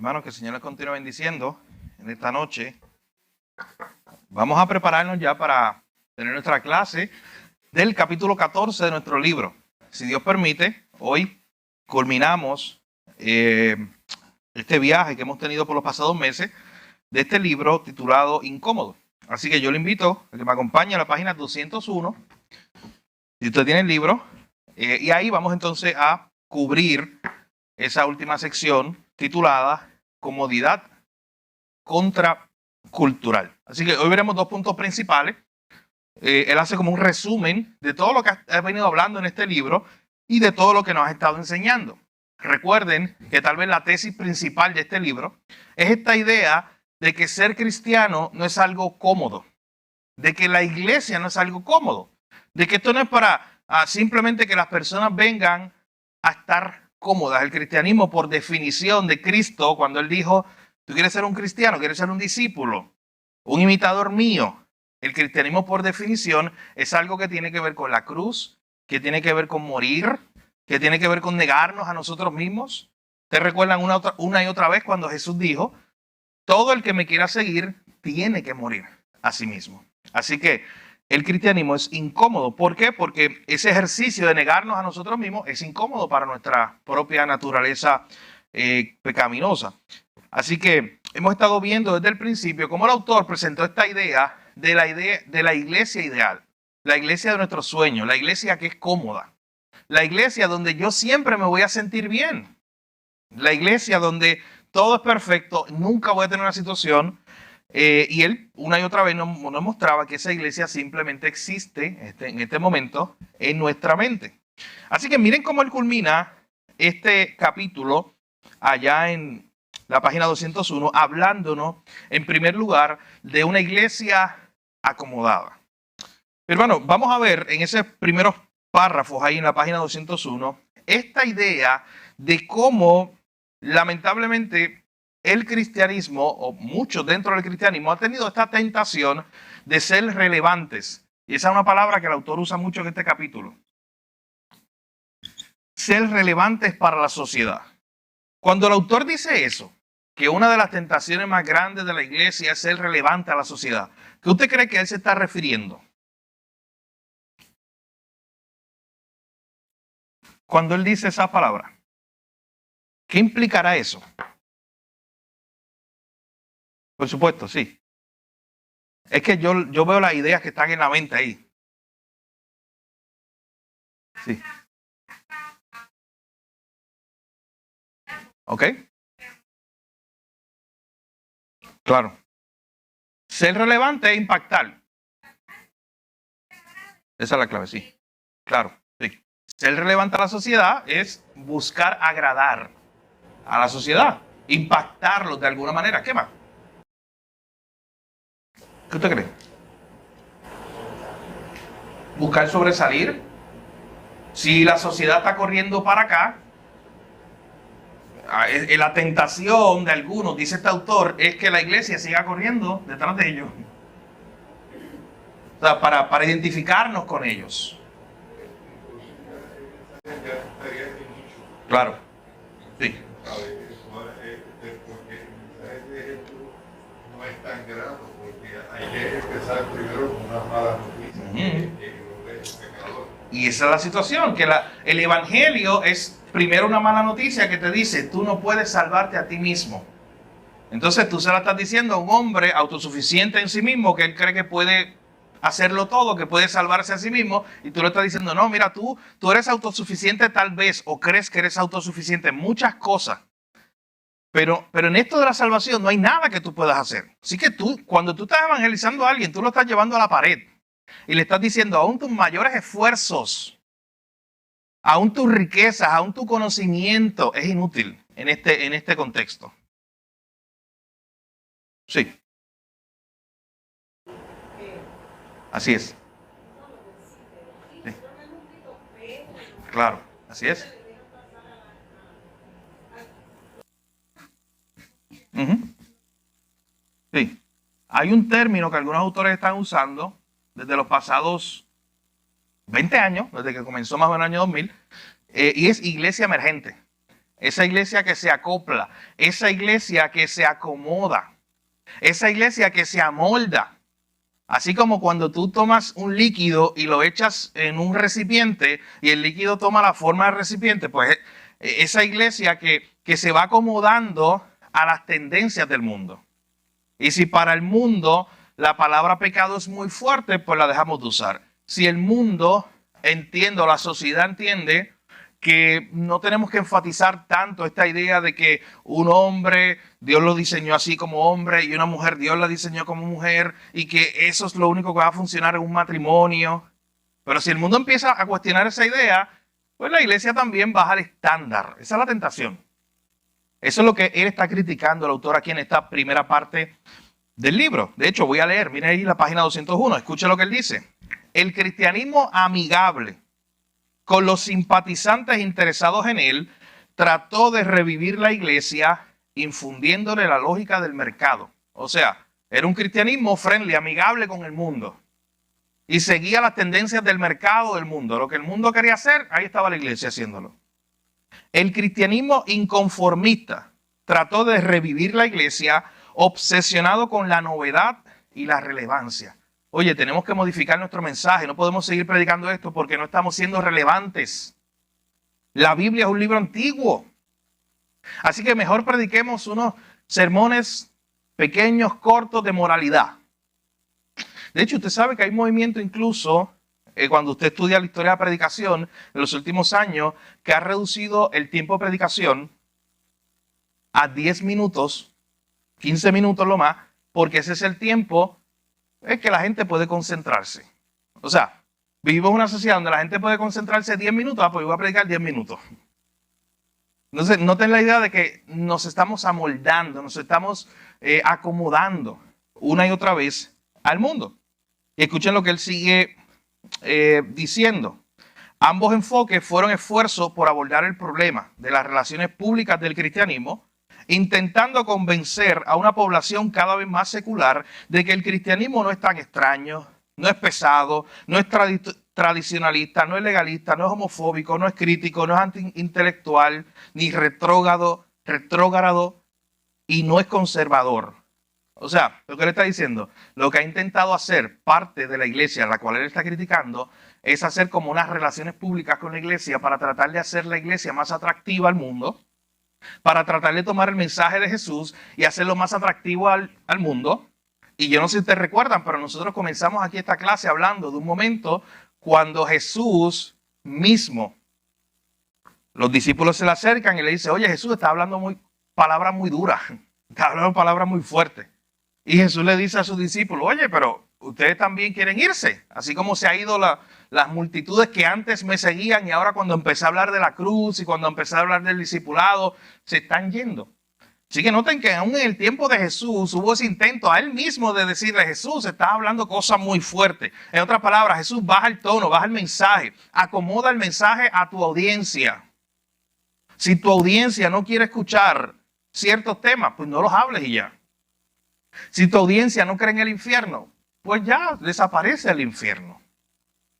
Hermanos, que el Señor les continúe bendiciendo en esta noche. Vamos a prepararnos ya para tener nuestra clase del capítulo 14 de nuestro libro. Si Dios permite, hoy culminamos este viaje que hemos tenido por los pasados meses de este libro titulado Incómodo. Así que yo le invito a que me acompañe a la página 201, si usted tiene el libro, y ahí vamos entonces a cubrir esa última sección titulada Comodidad contracultural. Así que hoy veremos dos puntos principales. Él hace como un resumen de todo lo que ha venido hablando en este libro y de todo lo que nos ha estado enseñando. Recuerden que tal vez la tesis principal de este libro es esta idea de que ser cristiano no es algo cómodo, de que la iglesia no es algo cómodo, de que esto no es para simplemente que las personas vengan a estar cómodas. El cristianismo, por definición de Cristo, cuando Él dijo, tú quieres ser un cristiano, quieres ser un discípulo, un imitador mío, el cristianismo por definición es algo que tiene que ver con la cruz, que tiene que ver con morir, que tiene que ver con negarnos a nosotros mismos. ¿Te recuerdan una y otra vez cuando Jesús dijo, todo el que me quiera seguir tiene que morir a sí mismo? Así que el cristianismo es incómodo. ¿Por qué? Porque ese ejercicio de negarnos a nosotros mismos es incómodo para nuestra propia naturaleza pecaminosa. Así que hemos estado viendo desde el principio cómo el autor presentó esta idea de la iglesia ideal, la iglesia de nuestros sueños, la iglesia que es cómoda, la iglesia donde yo siempre me voy a sentir bien, la iglesia donde todo es perfecto, nunca voy a tener una situación. Y él una y otra vez nos mostraba que esa iglesia simplemente existe en este momento en nuestra mente. Así que miren cómo él culmina este capítulo allá en la página 201, hablándonos en primer lugar de una iglesia acomodada. Hermano, vamos a ver en esos primeros párrafos ahí en la página 201 esta idea de cómo lamentablemente el cristianismo, o muchos dentro del cristianismo, ha tenido esta tentación de ser relevantes. Y esa es una palabra que el autor usa mucho en este capítulo. Ser relevantes para la sociedad. Cuando el autor dice eso, que una de las tentaciones más grandes de la iglesia es ser relevante a la sociedad, ¿qué usted cree que él se está refiriendo? Cuando él dice esa palabra, ¿qué implicará eso? Por supuesto, sí. Es que yo veo las ideas que están en la mente ahí. Sí. ¿Ok? Claro. Ser relevante es impactar. Esa es la clave, sí. Claro, sí. Ser relevante a la sociedad es buscar agradar a la sociedad, impactarlos de alguna manera. ¿Qué más? ¿Qué usted cree? Buscar sobresalir. Si la sociedad está corriendo para acá, la tentación de algunos, dice este autor, es que la iglesia siga corriendo detrás de ellos. O sea, para identificarnos con ellos. Claro. Sí. No es tan grato porque hay que empezar primero con unas malas noticias. Y esa es la situación, que el evangelio es primero una mala noticia que te dice, tú no puedes salvarte a ti mismo. Entonces tú se la estás diciendo a un hombre autosuficiente en sí mismo, que él cree que puede hacerlo todo, que puede salvarse a sí mismo, y tú le estás diciendo, no, mira, tú eres autosuficiente tal vez, o crees que eres autosuficiente en muchas cosas, pero en esto de la salvación no hay nada que tú puedas hacer. Así que cuando tú estás evangelizando a alguien, tú lo estás llevando a la pared, y le estás diciendo, aún tus mayores esfuerzos, aún tus riquezas, aún tu conocimiento es inútil en este contexto. Sí. Así es. Sí. Claro, así es. Sí. Hay un término que algunos autores están usando desde los pasados 20 años, desde que comenzó más o menos el año 2000, y es iglesia emergente. esa iglesia que se acopla, esa iglesia que se acomoda, esa iglesia que se amolda. Así como cuando tú tomas un líquido y lo echas en un recipiente y el líquido toma la forma del recipiente, pues esa iglesia que se va acomodando a las tendencias del mundo. Y si para el mundo la palabra pecado es muy fuerte, pues la dejamos de usar. Si el mundo entiende, o la sociedad entiende que no tenemos que enfatizar tanto esta idea de que un hombre, Dios lo diseñó así como hombre, y una mujer, Dios la diseñó como mujer, y que eso es lo único que va a funcionar en un matrimonio. Pero si el mundo empieza a cuestionar esa idea, pues la iglesia también baja el estándar. Esa es la tentación. Eso es lo que él está criticando, el autor, aquí en esta primera parte del libro. De hecho, voy a leer, miren ahí la página 201, escuchen lo que él dice. El cristianismo amigable con los simpatizantes interesados en él, trató de revivir la iglesia infundiéndole la lógica del mercado. O sea, era un cristianismo friendly, amigable con el mundo. Y seguía las tendencias del mercado del mundo. Lo que el mundo quería hacer, ahí estaba la iglesia haciéndolo. El cristianismo inconformista trató de revivir la iglesia obsesionado con la novedad y la relevancia. Oye, tenemos que modificar nuestro mensaje, no podemos seguir predicando esto porque no estamos siendo relevantes. La Biblia es un libro antiguo. Así que mejor prediquemos unos sermones pequeños, cortos de moralidad. De hecho, usted sabe que hay movimiento incluso, cuando usted estudia la historia de la predicación en los últimos años, que ha reducido el tiempo de predicación a 10 minutos, 15 minutos lo más, porque ese es el tiempo es que la gente puede concentrarse. O sea, vivimos en una sociedad donde la gente puede concentrarse 10 minutos, pues yo voy a predicar 10 minutos. Entonces, noten la idea de que nos estamos amoldando, nos estamos acomodando una y otra vez al mundo. Y escuchen lo que él sigue diciendo. Ambos enfoques fueron esfuerzos por abordar el problema de las relaciones públicas del cristianismo, intentando convencer a una población cada vez más secular de que el cristianismo no es tan extraño, no es pesado, no es tradicionalista, no es legalista, no es homofóbico, no es crítico, no es antiintelectual, ni retrógrado y no es conservador. O sea, lo que él está diciendo, lo que ha intentado hacer parte de la iglesia, la cual él está criticando, es hacer como unas relaciones públicas con la iglesia para tratar de hacer la iglesia más atractiva al mundo, para tratar de tomar el mensaje de Jesús y hacerlo más atractivo al mundo. Y yo no sé si ustedes recuerdan, pero nosotros comenzamos aquí esta clase hablando de un momento cuando Jesús mismo, los discípulos se le acercan y le dicen, oye, Jesús está hablando palabras muy duras, está hablando palabras muy fuertes. Y Jesús le dice a sus discípulos, oye, pero ustedes también quieren irse, así como se ha ido las multitudes que antes me seguían y ahora cuando empecé a hablar de la cruz y cuando empecé a hablar del discipulado, se están yendo. Así que noten que aún en el tiempo de Jesús hubo ese intento a él mismo de decirle, Jesús está hablando cosas muy fuertes. En otras palabras, Jesús baja el tono, baja el mensaje, acomoda el mensaje a tu audiencia. Si tu audiencia no quiere escuchar ciertos temas, pues no los hables y ya. Si tu audiencia no cree en el infierno, pues ya desaparece el infierno.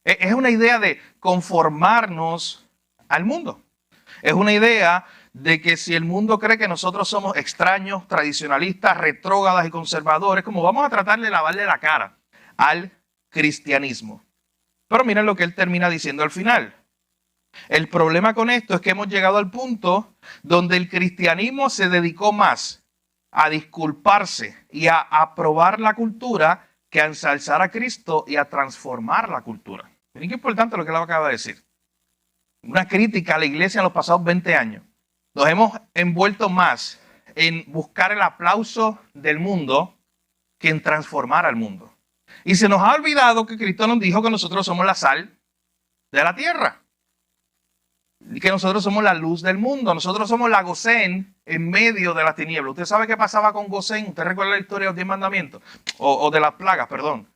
Es una idea de conformarnos al mundo. Es una idea de que si el mundo cree que nosotros somos extraños, tradicionalistas, retrógradas y conservadores, como vamos a tratar de lavarle la cara al cristianismo. Pero miren lo que él termina diciendo al final. El problema con esto es que hemos llegado al punto donde el cristianismo se dedicó más a disculparse y a aprobar la cultura que a ensalzar a Cristo y a transformar la cultura. Miren qué importante lo que él acaba de decir. Una crítica a la iglesia en los pasados 20 años. Nos hemos envuelto más en buscar el aplauso del mundo que en transformar al mundo. Y se nos ha olvidado que Cristo nos dijo que nosotros somos la sal de la tierra. Y que nosotros somos la luz del mundo. Nosotros somos la Gosén en medio de las tinieblas. ¿Usted sabe qué pasaba con Gosén? ¿Usted recuerda la historia de los 10 mandamientos? O de las plagas, perdón.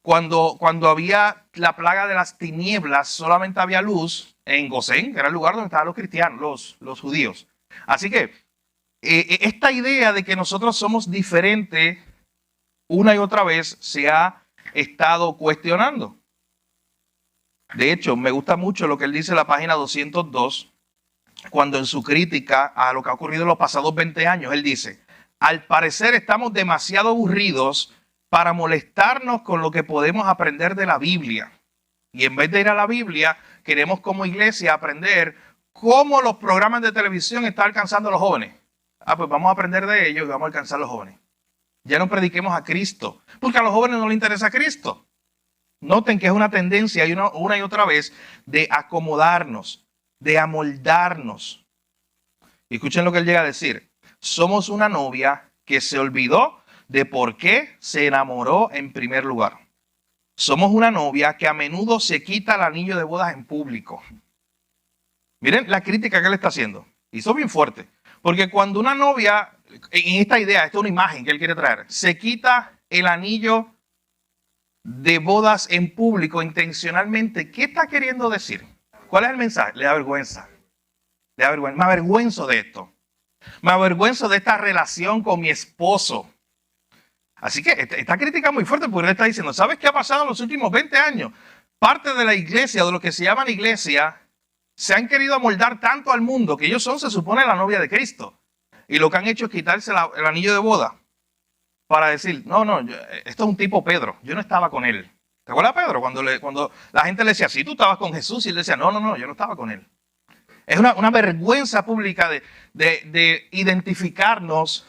Cuando había la plaga de las tinieblas, solamente había luz en Gosén, que era el lugar donde estaban los cristianos, los judíos. Así que esta idea de que nosotros somos diferentes una y otra vez se ha estado cuestionando. De hecho, me gusta mucho lo que él dice en la página 202 cuando en su crítica a lo que ha ocurrido en los pasados 20 años, él dice, al parecer estamos demasiado aburridos para molestarnos con lo que podemos aprender de la Biblia. Y en vez de ir a la Biblia, queremos como iglesia aprender cómo los programas de televisión están alcanzando a los jóvenes. Pues vamos a aprender de ellos y vamos a alcanzar a los jóvenes. Ya no prediquemos a Cristo, porque a los jóvenes no les interesa Cristo. Noten que es una tendencia una y otra vez de acomodarnos, de amoldarnos. Y escuchen lo que él llega a decir. Somos una novia que se olvidó de por qué se enamoró en primer lugar. Somos una novia que a menudo se quita el anillo de bodas en público. Miren la crítica que él está haciendo. Hizo bien fuerte. Porque cuando una novia, en esta idea, esta es una imagen que él quiere traer, se quita el anillo de bodas en público intencionalmente, ¿qué está queriendo decir? ¿Cuál es el mensaje? Le da vergüenza. Le da vergüenza. Me avergüenzo de esto. Me avergüenzo de esta relación con mi esposo. Así que esta crítica es muy fuerte porque él está diciendo, ¿sabes qué ha pasado en los últimos 20 años? Parte de la iglesia, de lo que se llama la iglesia, se han querido amoldar tanto al mundo que ellos son, se supone, la novia de Cristo. Y lo que han hecho es quitarse el anillo de boda para decir, no, esto es un tipo Pedro, yo no estaba con él. ¿Te acuerdas, Pedro? Cuando la gente le decía, sí, tú estabas con Jesús, y él decía, no, yo no estaba con él. Es una vergüenza pública de identificarnos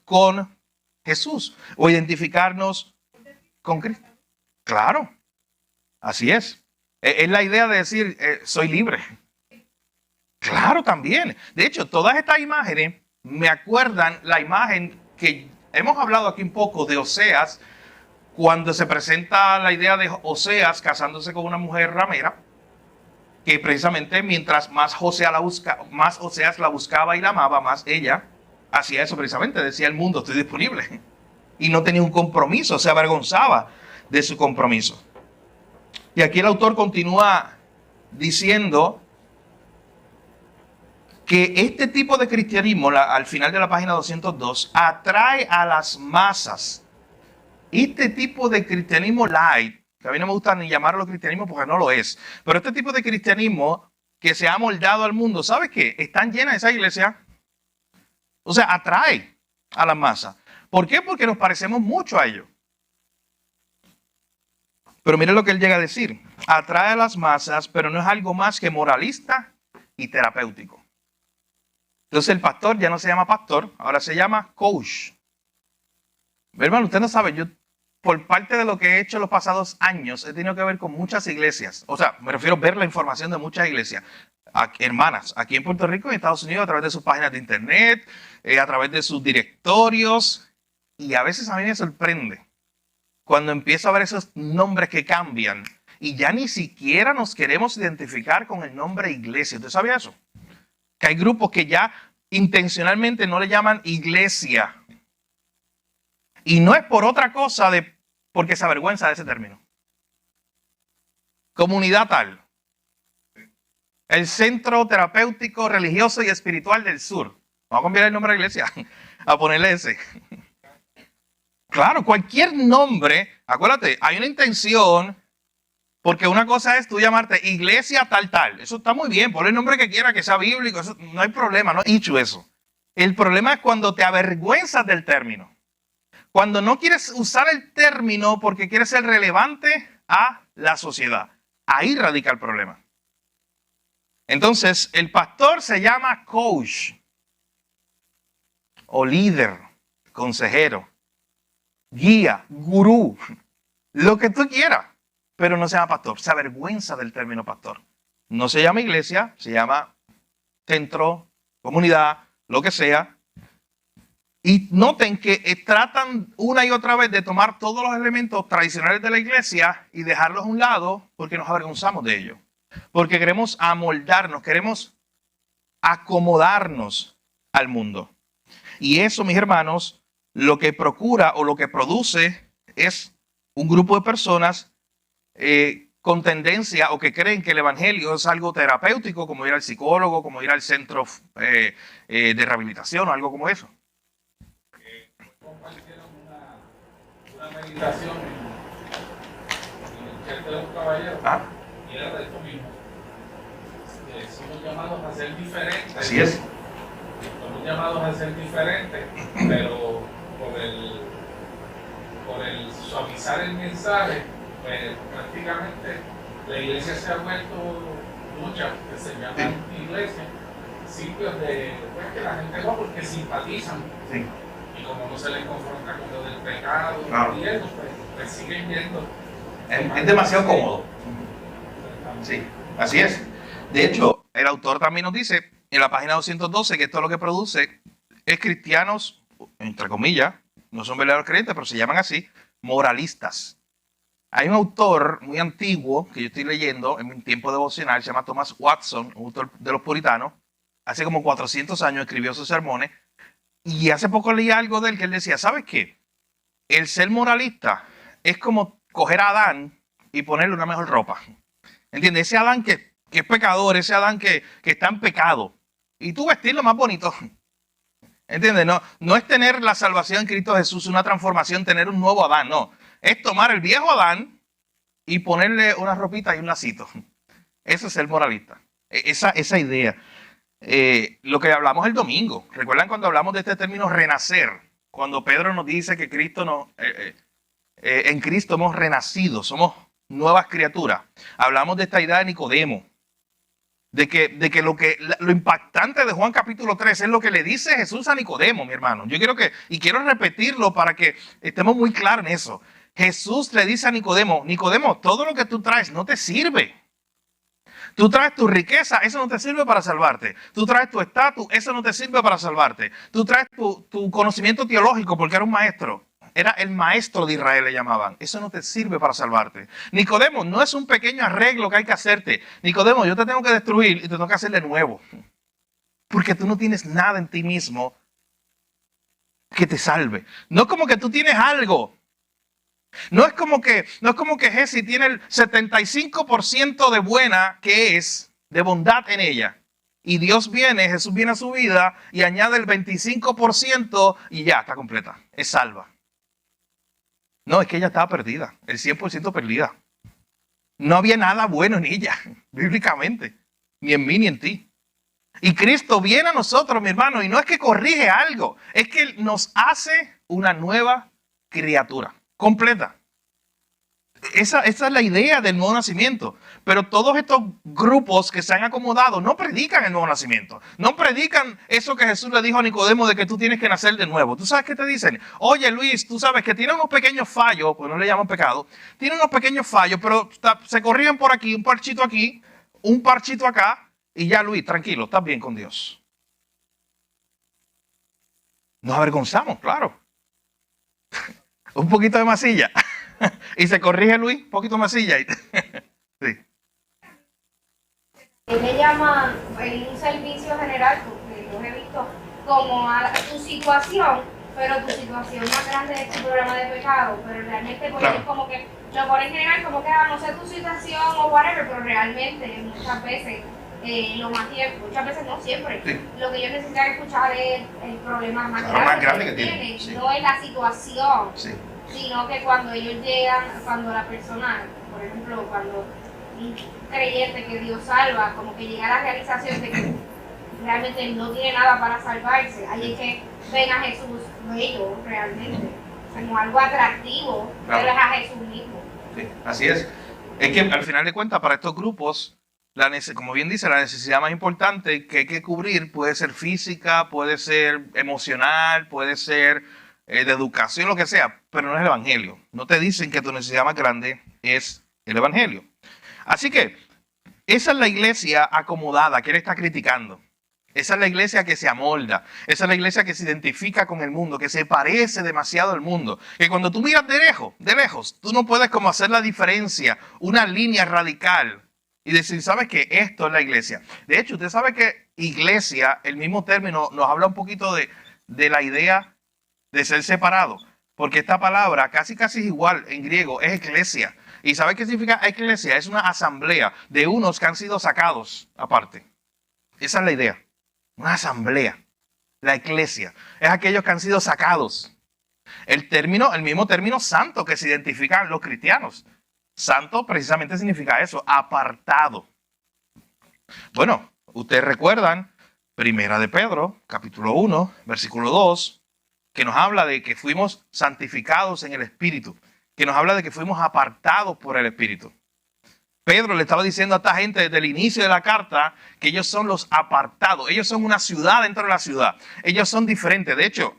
con Jesús o identificarnos con Cristo. Claro, así es. Es la idea de decir, soy libre. Claro, también. De hecho, todas estas imágenes me acuerdan la imagen que hemos hablado aquí un poco de Oseas, cuando se presenta la idea de Oseas casándose con una mujer ramera, que precisamente mientras más Oseas la buscaba y la amaba, más ella hacía eso precisamente, decía el mundo, estoy disponible. Y no tenía un compromiso, se avergonzaba de su compromiso. Y aquí el autor continúa diciendo que este tipo de cristianismo, al final de la página 202, atrae a las masas. Este tipo de cristianismo light, que a mí no me gusta ni llamarlo cristianismo porque no lo es, pero este tipo de cristianismo que se ha moldado al mundo, ¿sabes qué? Están llenas esa iglesia. O sea, atrae a las masas. ¿Por qué? Porque nos parecemos mucho a ellos. Pero mire lo que él llega a decir. Atrae a las masas, pero no es algo más que moralista y terapéutico. Entonces el pastor ya no se llama pastor, ahora se llama coach. Hermano, usted no sabe, yo por parte de lo que he hecho en los pasados años, he tenido que ver con muchas iglesias. O sea, me refiero a ver la información de muchas iglesias. Hermanas, aquí en Puerto Rico y en Estados Unidos, a través de sus páginas de internet, a través de sus directorios. Y a veces a mí me sorprende cuando empiezo a ver esos nombres que cambian y ya ni siquiera nos queremos identificar con el nombre iglesia. ¿Usted sabía eso? Que hay grupos que ya intencionalmente no le llaman iglesia. Y no es por otra cosa porque se avergüenza de ese término. Comunidad tal. El Centro Terapéutico Religioso y Espiritual del Sur. Vamos a cambiar el nombre de la iglesia, a ponerle ese. Claro, cualquier nombre, acuérdate, hay una intención, porque una cosa es tú llamarte iglesia tal. Eso está muy bien, ponle el nombre que quiera, que sea bíblico, eso, no hay problema, no he dicho eso. El problema es cuando te avergüenzas del término. Cuando no quieres usar el término porque quieres ser relevante a la sociedad. Ahí radica el problema. Entonces, el pastor se llama coach o líder, consejero, guía, gurú, lo que tú quieras, pero no se llama pastor. Se avergüenza del término pastor. No se llama iglesia, se llama centro, comunidad, lo que sea. Y noten que tratan una y otra vez de tomar todos los elementos tradicionales de la iglesia y dejarlos a un lado porque nos avergonzamos de ellos. Porque queremos amoldarnos, queremos acomodarnos al mundo. Y eso, mis hermanos, lo que procura o lo que produce es un grupo de personas con tendencia o que creen que el evangelio es algo terapéutico, como ir al psicólogo, como ir al centro de rehabilitación o algo como eso. Compartieron una meditación en el chat de los caballeros y era de esto mismo. somos llamados a ser diferentes. Así es. Somos llamados a ser diferentes, pero por el suavizar el mensaje, pues prácticamente la iglesia se ha vuelto muchas que se llaman iglesias, sitios de pues, que la gente va porque simpatizan. Sí. Y como no se les confronta con lo del pecado, Claro. y eso, pues siguen yendo. Es demasiado cómodo. Sí, así es. De hecho, el autor también nos dice en la página 212 que esto lo que produce es cristianos, entre comillas, no son verdaderos creyentes, pero se llaman así, moralistas. Hay un autor muy antiguo que yo estoy leyendo en mi tiempo devocional, se llama Thomas Watson, un autor de los puritanos. Hace como 400 años escribió sus sermones. Y hace poco leí algo de él que él decía, ¿sabes qué? El ser moralista es como coger a Adán y ponerle una mejor ropa. ¿Entiendes? Ese Adán que es pecador, ese Adán que está en pecado. Y tú vestirlo más bonito. ¿Entiendes? No es tener la salvación en Cristo Jesús, una transformación, tener un nuevo Adán, no. Es tomar el viejo Adán y ponerle una ropita y un lacito. Eso es ser moralista. Esa idea. Lo que hablamos el domingo. ¿Recuerdan cuando hablamos de este término renacer? Cuando Pedro nos dice que en Cristo hemos renacido, somos nuevas criaturas. Hablamos de esta idea de Nicodemo. De que lo impactante de Juan capítulo 3 es lo que le dice Jesús a Nicodemo, mi hermano. Quiero repetirlo para que estemos muy claros en eso. Jesús le dice a Nicodemo, Nicodemo, todo lo que tú traes no te sirve. Tú traes tu riqueza, eso no te sirve para salvarte. Tú traes tu estatus, eso no te sirve para salvarte. Tú traes tu conocimiento teológico porque eres un maestro. Era el maestro de Israel, le llamaban. Eso no te sirve para salvarte. Nicodemo, no es un pequeño arreglo que hay que hacerte. Nicodemo, yo te tengo que destruir y te tengo que hacer de nuevo. Porque tú no tienes nada en ti mismo que te salve. No es como que tú tienes algo. No es como que Jesse tiene el 75% de buena que es, de bondad en ella. Y Jesús viene a su vida y añade el 25% y ya está completa. Es salva. No, es que ella estaba perdida, el 100% perdida. No había nada bueno en ella, bíblicamente, ni en mí ni en ti. Y Cristo viene a nosotros, mi hermano, y no es que corrige algo, es que nos hace una nueva criatura, completa. Esa es la idea del nuevo nacimiento. Pero todos estos grupos que se han acomodado no predican el nuevo nacimiento. No predican eso que Jesús le dijo a Nicodemo de que tú tienes que nacer de nuevo. ¿Tú sabes qué te dicen? Oye, Luis, tú sabes que tiene unos pequeños fallos, pues no le llaman pecado. Tiene unos pequeños fallos, pero se corrigen por aquí, un parchito aquí, un parchito acá. Y ya, Luis, tranquilo, estás bien con Dios. Nos avergonzamos, claro. Un poquito de masilla. Y se corrige Luis, un poquito más silla. Sí. Él le llama en un servicio general, porque yo he visto como a tu situación, pero tu situación más grande es tu programa de pecado, pero realmente pues es como que lo ponen en general como que no sé tu situación o whatever, pero realmente muchas veces muchas veces no siempre, sí. Lo que ellos necesitan escuchar es el problema más grande que tienen, sí. No es la situación. Sí. Sino que cuando ellos llegan, cuando la persona, por ejemplo, cuando un creyente que Dios salva, como que llega a la realización de que realmente no tiene nada para salvarse, ahí es que ven a Jesús bello realmente, como algo atractivo, claro. Pero es a Jesús mismo. Sí, así es. Es que al final de cuentas, para estos grupos, como bien dice, la necesidad más importante que hay que cubrir puede ser física, puede ser emocional, puede ser de educación, lo que sea, pero no es el evangelio. No te dicen que tu necesidad más grande es el evangelio. Así que esa es la iglesia acomodada que él está criticando. Esa es la iglesia que se amolda. Esa es la iglesia que se identifica con el mundo, que se parece demasiado al mundo. Que cuando tú miras de lejos, tú no puedes como hacer la diferencia, una línea radical y decir, ¿sabes qué? Esto es la iglesia. De hecho, usted sabe que iglesia, el mismo término, nos habla un poquito de la idea de ser separado, porque esta palabra casi es igual en griego, es eclesia. ¿Y sabe qué significa eclesia? Es una asamblea de unos que han sido sacados aparte. Esa es la idea, una asamblea. La eclesia es aquellos que han sido sacados. El mismo término santo que se identifican los cristianos. Santo precisamente significa eso, apartado. Bueno, ustedes recuerdan, Primera de Pedro, capítulo 1, versículo 2, que nos habla de que fuimos santificados en el Espíritu, que nos habla de que fuimos apartados por el Espíritu. Pedro le estaba diciendo a esta gente desde el inicio de la carta que ellos son los apartados. Ellos son una ciudad dentro de la ciudad. Ellos son diferentes. De hecho,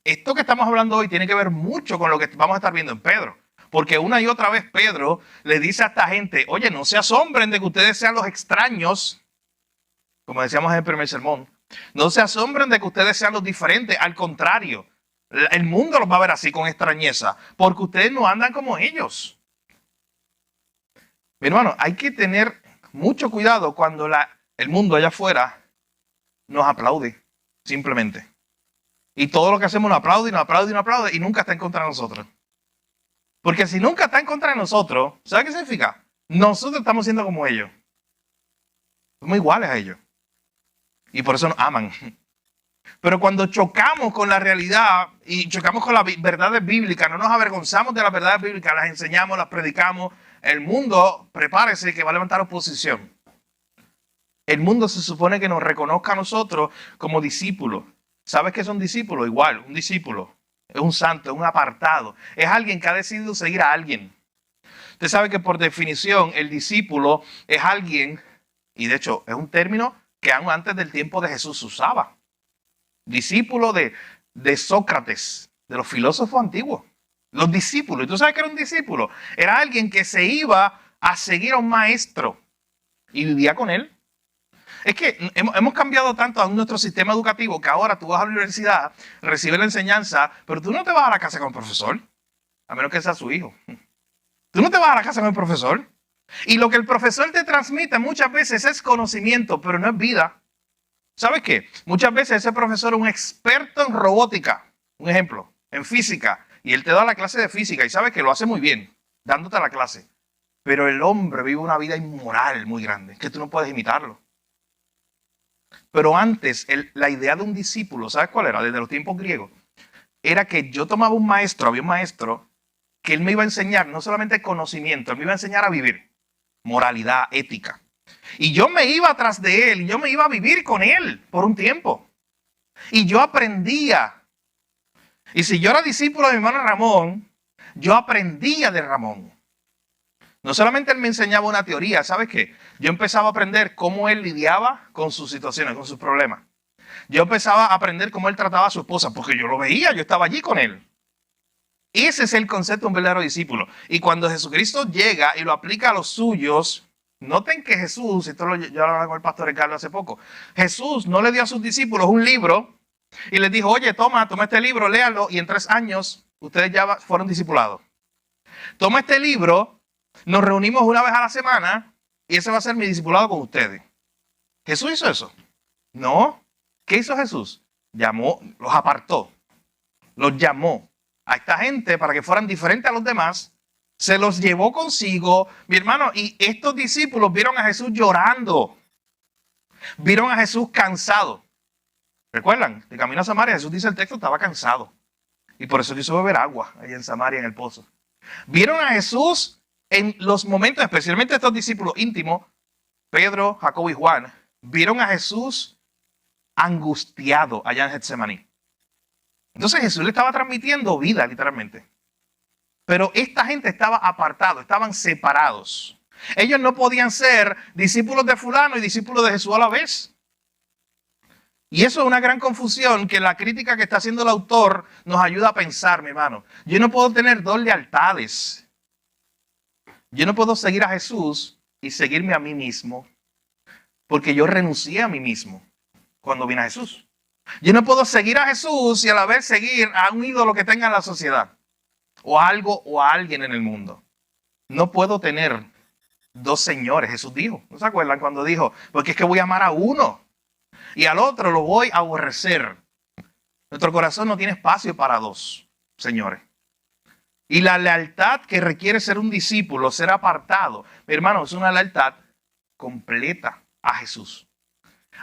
esto que estamos hablando hoy tiene que ver mucho con lo que vamos a estar viendo en Pedro. Porque una y otra vez Pedro le dice a esta gente, oye, no se asombren de que ustedes sean los extraños, como decíamos en el primer sermón. No se asombren de que ustedes sean los diferentes. Al contrario, el mundo los va a ver así con extrañeza, porque ustedes no andan como ellos. Mi hermano, hay que tener mucho cuidado cuando el mundo allá afuera nos aplaude, simplemente. Y todo lo que hacemos nos aplaude, nos aplaude, nos aplaude, y nunca está en contra de nosotros. Porque si nunca está en contra de nosotros, ¿sabe qué significa? Nosotros estamos siendo como ellos. Somos iguales a ellos. Y por eso nos aman. Pero cuando chocamos con la realidad y chocamos con las verdades bíblicas, no nos avergonzamos de las verdades bíblicas, las enseñamos, las predicamos, el mundo, prepárese que va a levantar oposición. El mundo se supone que nos reconozca a nosotros como discípulos. ¿Sabes qué es un discípulo? Igual, un discípulo es un santo, es un apartado. Es alguien que ha decidido seguir a alguien. Usted sabe que por definición el discípulo es alguien, y de hecho es un término que aún antes del tiempo de Jesús se usaba. Discípulo de Sócrates, de los filósofos antiguos. Los discípulos. ¿Y tú sabes qué era un discípulo? Era alguien que se iba a seguir a un maestro y vivía con él. Es que hemos cambiado tanto en nuestro sistema educativo que ahora tú vas a la universidad, recibes la enseñanza, pero tú no te vas a la casa con el profesor, a menos que sea su hijo. Tú no te vas a la casa con el profesor. Y lo que el profesor te transmite muchas veces es conocimiento, pero no es vida. ¿Sabes qué? Muchas veces ese profesor es un experto en robótica, un ejemplo, en física, y él te da la clase de física y sabes que lo hace muy bien, dándote la clase. Pero el hombre vive una vida inmoral muy grande, que tú no puedes imitarlo. Pero antes, la idea de un discípulo, ¿sabes cuál era? Desde los tiempos griegos, era que yo tomaba un maestro, había un maestro, que él me iba a enseñar no solamente conocimiento, él me iba a enseñar a vivir, moralidad, ética. Y yo me iba atrás de él, y yo me iba a vivir con él por un tiempo. Y yo aprendía. Y si yo era discípulo de mi hermano Ramón, yo aprendía de Ramón. No solamente él me enseñaba una teoría, ¿sabes qué? Yo empezaba a aprender cómo él lidiaba con sus situaciones, con sus problemas. Yo empezaba a aprender cómo él trataba a su esposa, porque yo lo veía, yo estaba allí con él. Ese es el concepto de un verdadero discípulo. Y cuando Jesucristo llega y lo aplica a los suyos, noten que Jesús, esto yo lo hablaba con el pastor Ricardo hace poco, Jesús no le dio a sus discípulos un libro y les dijo, oye, toma este libro, léalo y en 3 años ustedes ya fueron discipulados. Toma este libro, nos reunimos una vez a la semana y ese va a ser mi discipulado con ustedes. ¿Jesús hizo eso? No. ¿Qué hizo Jesús? Llamó, los apartó, los llamó a esta gente para que fueran diferentes a los demás, se los llevó consigo, mi hermano, y estos discípulos vieron a Jesús llorando, vieron a Jesús cansado. ¿Recuerdan? De camino a Samaria, Jesús dice el texto, estaba cansado. Y por eso quiso beber agua allá en Samaria, en el pozo. Vieron a Jesús en los momentos, especialmente estos discípulos íntimos, Pedro, Jacobo y Juan, vieron a Jesús angustiado allá en Getsemaní. Entonces Jesús le estaba transmitiendo vida, literalmente. Pero esta gente estaba apartada, estaban separados. Ellos no podían ser discípulos de fulano y discípulos de Jesús a la vez. Y eso es una gran confusión que la crítica que está haciendo el autor nos ayuda a pensar, mi hermano. Yo no puedo tener 2 lealtades. Yo no puedo seguir a Jesús y seguirme a mí mismo, porque yo renuncié a mí mismo cuando vine a Jesús. Yo no puedo seguir a Jesús y a la vez seguir a un ídolo que tenga en la sociedad, o a algo o a alguien en el mundo. No puedo tener 2 señores, Jesús dijo. ¿No se acuerdan cuando dijo? Porque es que voy a amar a uno y al otro lo voy a aborrecer. Nuestro corazón no tiene espacio para 2 señores. Y la lealtad que requiere ser un discípulo, ser apartado, mi hermano, es una lealtad completa a Jesús.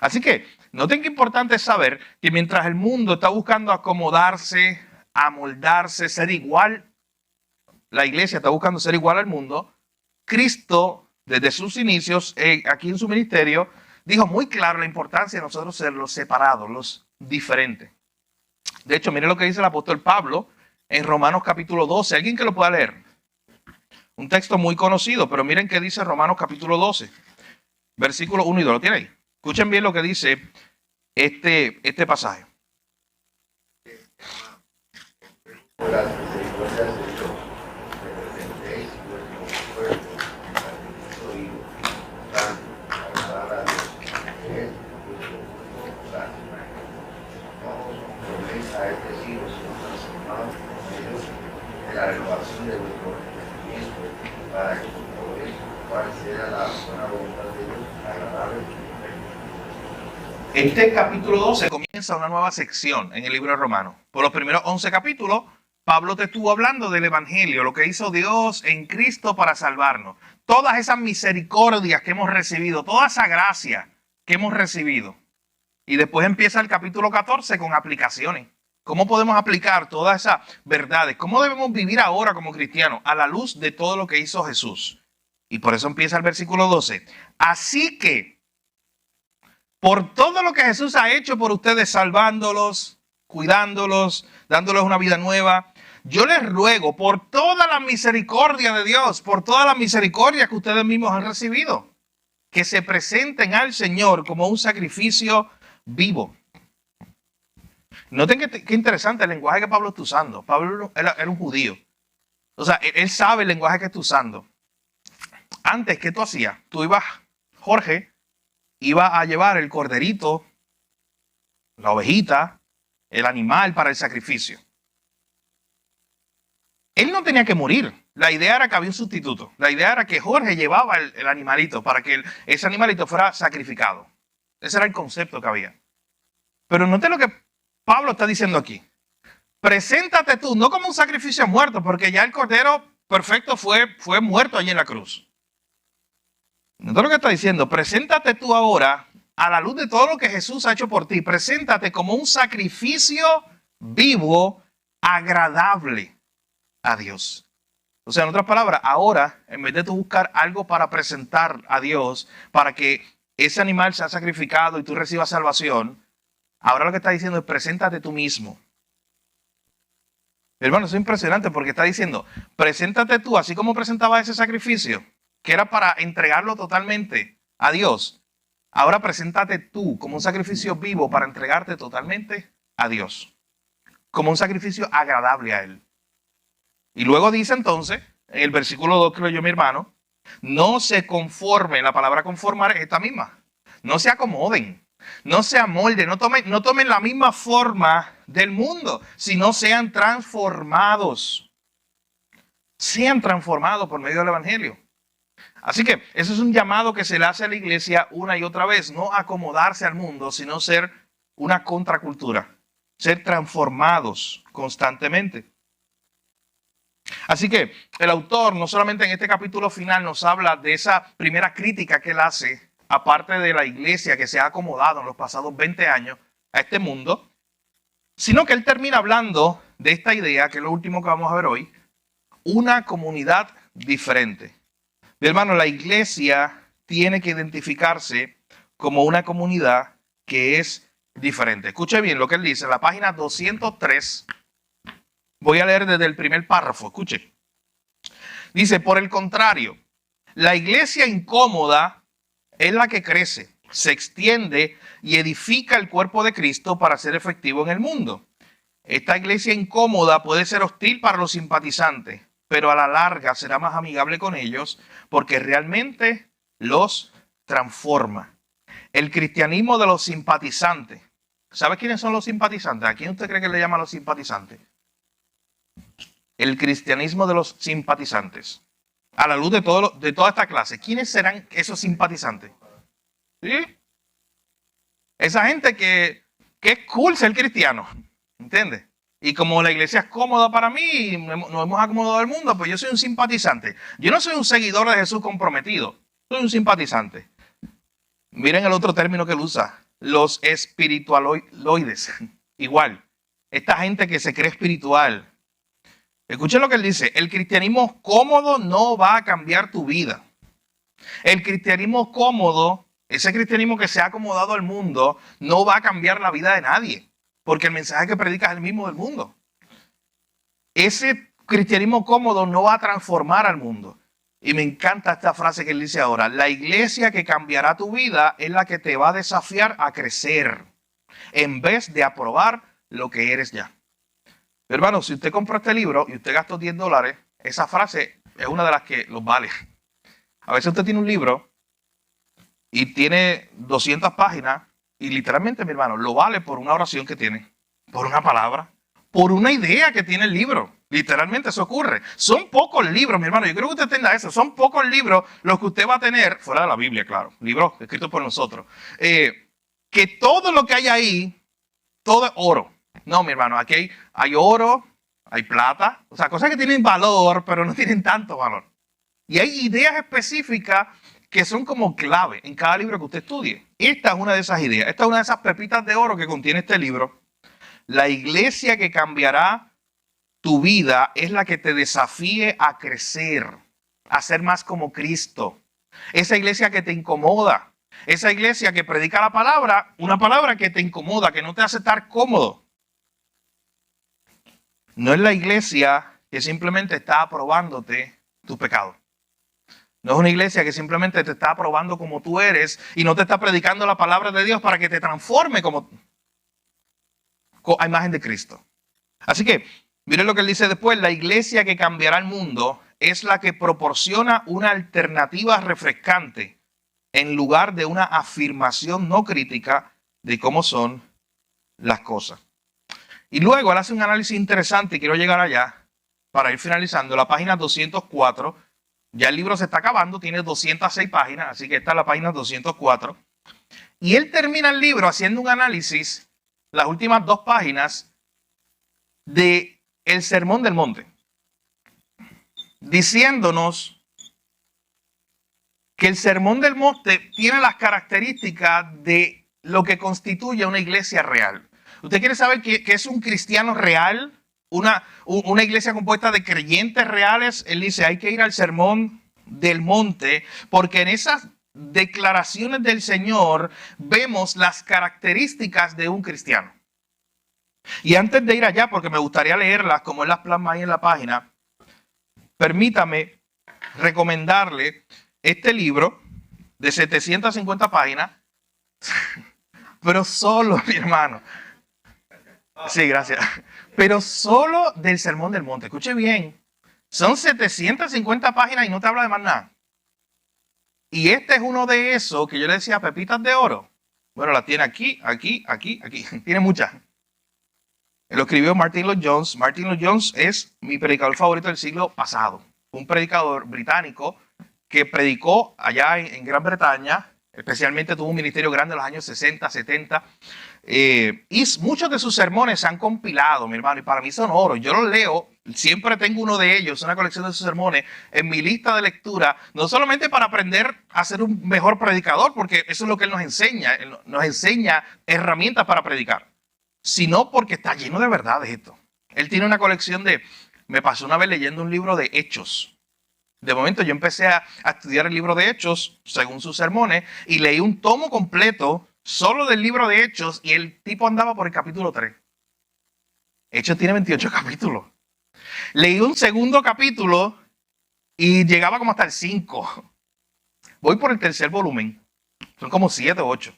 Así que, noten que importante es saber que mientras el mundo está buscando acomodarse, amoldarse, ser igual, la iglesia está buscando ser igual al mundo, Cristo, desde sus inicios, aquí en su ministerio, dijo muy claro la importancia de nosotros ser los separados, los diferentes. De hecho, miren lo que dice el apóstol Pablo en Romanos capítulo 12. ¿Alguien que lo pueda leer? Un texto muy conocido, pero miren qué dice Romanos capítulo 12, versículos 1 y 2. ¿Lo tiene ahí? Escuchen bien lo que dice este pasaje. Por las misericordias de Dios, que presentéis vuestro cuerpo en sacrificio vivo, santo, agradable a Dios, que es vuestro culto santo. No os conforméis a este siglo, sino transformados por medio de la renovación de vuestro entendimiento, para que comprobéis cuál sea la buena voluntad de Dios, agradable y perfecta. Este capítulo 12 comienza una nueva sección en el libro de Romanos. Por los primeros 11 capítulos, Pablo te estuvo hablando del Evangelio, lo que hizo Dios en Cristo para salvarnos. Todas esas misericordias que hemos recibido, toda esa gracia que hemos recibido. Y después empieza el capítulo 14 con aplicaciones. ¿Cómo podemos aplicar todas esas verdades? ¿Cómo debemos vivir ahora como cristianos a la luz de todo lo que hizo Jesús? Y por eso empieza el versículo 12. Así que, por todo lo que Jesús ha hecho por ustedes, salvándolos, cuidándolos, dándoles una vida nueva, yo les ruego por toda la misericordia de Dios, por toda la misericordia que ustedes mismos han recibido, que se presenten al Señor como un sacrificio vivo. Noten qué interesante el lenguaje que Pablo está usando. Pablo era un judío. O sea, él sabe el lenguaje que está usando. Antes, ¿qué tú hacías? Tú ibas, Jorge, iba a llevar el corderito, la ovejita, el animal para el sacrificio. Él no tenía que morir. La idea era que había un sustituto. La idea era que Jorge llevaba el animalito para que ese animalito fuera sacrificado. Ese era el concepto que había. Pero note lo que Pablo está diciendo aquí. Preséntate tú, no como un sacrificio muerto, porque ya el cordero perfecto fue muerto allí en la cruz. Note lo que está diciendo. Preséntate tú ahora a la luz de todo lo que Jesús ha hecho por ti. Preséntate como un sacrificio vivo, agradable a Dios. O sea, en otras palabras, ahora, en vez de tú buscar algo para presentar a Dios, para que ese animal sea sacrificado y tú recibas salvación, ahora lo que está diciendo es preséntate tú mismo. Hermano, eso es impresionante porque está diciendo, preséntate tú, así como presentaba ese sacrificio, que era para entregarlo totalmente a Dios. Ahora preséntate tú como un sacrificio vivo para entregarte totalmente a Dios. Como un sacrificio agradable a Él. Y luego dice entonces, en el versículo 2 que leyó mi hermano, no se conformen, la palabra conformar es esta misma. No se acomoden, no se amolden, no tomen la misma forma del mundo, sino sean transformados. Sean transformados por medio del Evangelio. Así que eso es un llamado que se le hace a la iglesia una y otra vez, no acomodarse al mundo, sino ser una contracultura, ser transformados constantemente. Así que el autor no solamente en este capítulo final nos habla de esa primera crítica que él hace, aparte de la iglesia que se ha acomodado en los pasados 20 años a este mundo, sino que él termina hablando de esta idea, que es lo último que vamos a ver hoy, una comunidad diferente. Mi hermano, la iglesia tiene que identificarse como una comunidad que es diferente. Escuche bien lo que él dice en la página 203. Voy a leer desde el primer párrafo. Escuche. Dice, por el contrario, la iglesia incómoda es la que crece, se extiende y edifica el cuerpo de Cristo para ser efectivo en el mundo. Esta iglesia incómoda puede ser hostil para los simpatizantes, pero a la larga será más amigable con ellos porque realmente los transforma. El cristianismo de los simpatizantes. ¿Sabe quiénes son los simpatizantes? ¿A quién usted cree que le llaman los simpatizantes? El cristianismo de los simpatizantes. A la luz de toda esta clase, ¿quiénes serán esos simpatizantes? ¿Sí? Esa gente que es cool ser cristiano. ¿Entiendes? Y como la iglesia es cómoda para mí, nos hemos acomodado al mundo, pues yo soy un simpatizante. Yo no soy un seguidor de Jesús comprometido. Soy un simpatizante. Miren el otro término que él usa. Los espiritualoides. Igual. Esta gente que se cree espiritual. Escuchen lo que él dice. El cristianismo cómodo no va a cambiar tu vida. El cristianismo cómodo ese cristianismo que se ha acomodado al mundo no va a cambiar la vida de nadie, porque el mensaje que predica es el mismo del mundo. Ese cristianismo cómodo no va a transformar al mundo. Y me encanta esta frase que él dice ahora: la iglesia que cambiará tu vida es la que te va a desafiar a crecer, en vez de aprobar lo que eres ya. Hermano, si usted compró este libro y usted gastó $10, esa frase es una de las que los vale. A veces usted tiene un libro y tiene 200 páginas y literalmente, mi hermano, lo vale por una oración que tiene, por una palabra, por una idea que tiene el libro. Literalmente eso ocurre. Son pocos libros, mi hermano. Yo creo que usted entienda eso. Son pocos libros los que usted va a tener, fuera de la Biblia, claro, libros escritos por nosotros, que todo lo que hay ahí, todo es oro. No, mi hermano, aquí hay oro, hay plata, o sea, cosas que tienen valor, pero no tienen tanto valor. Y hay ideas específicas que son como clave en cada libro que usted estudie. Esta es una de esas ideas. Esta es una de esas pepitas de oro que contiene este libro. La iglesia que cambiará tu vida es la que te desafíe a crecer, a ser más como Cristo. Esa iglesia que te incomoda. Esa iglesia que predica la palabra, una palabra que te incomoda, que no te hace estar cómodo. No es la iglesia que simplemente está aprobándote tu pecado. No es una iglesia que simplemente te está aprobando como tú eres y no te está predicando la palabra de Dios para que te transforme como a imagen de Cristo. Así que, miren lo que él dice después: la iglesia que cambiará el mundo es la que proporciona una alternativa refrescante en lugar de una afirmación no crítica de cómo son las cosas. Y luego él hace un análisis interesante, y quiero llegar allá para ir finalizando. La página 204, ya el libro se está acabando, tiene 206 páginas, así que esta es la página 204. Y él termina el libro haciendo un análisis, las últimas 2 páginas, de el Sermón del Monte, diciéndonos que el Sermón del Monte tiene las características de lo que constituye una iglesia real. ¿Usted quiere saber qué es un cristiano real? Una iglesia compuesta de creyentes reales. Él dice, hay que ir al Sermón del Monte, porque en esas declaraciones del Señor vemos las características de un cristiano. Y antes de ir allá, porque me gustaría leerlas como él las plasma ahí en la página, permítame recomendarle este libro de 750 páginas, pero solo, mi hermano. Sí, gracias. Pero solo del Sermón del Monte. Escuche bien. Son 750 páginas y no te habla de más nada. Y este es uno de esos que yo le decía pepitas de oro. Bueno, la tiene aquí, aquí, aquí, aquí. Tiene muchas. Lo escribió Martyn Lloyd-Jones. Martyn Lloyd-Jones es mi predicador favorito del siglo pasado. Un predicador británico que predicó allá en Gran Bretaña. Especialmente tuvo un ministerio grande en los años 60, 70. Y muchos de sus sermones se han compilado, mi hermano, y para mí son oro. Yo los leo, siempre tengo uno de ellos, una colección de sus sermones en mi lista de lectura, no solamente para aprender a ser un mejor predicador, porque eso es lo que él nos enseña herramientas para predicar, sino porque está lleno de verdades esto. Él tiene una colección me pasó una vez leyendo un libro de Hechos. De momento yo empecé a estudiar el libro de Hechos, según sus sermones, y leí un tomo completo solo del libro de Hechos, y el tipo andaba por el capítulo 3. Hechos tiene 28 capítulos. Leí un segundo capítulo y llegaba como hasta el 5. Voy por el tercer volumen. Son como 7 o 8.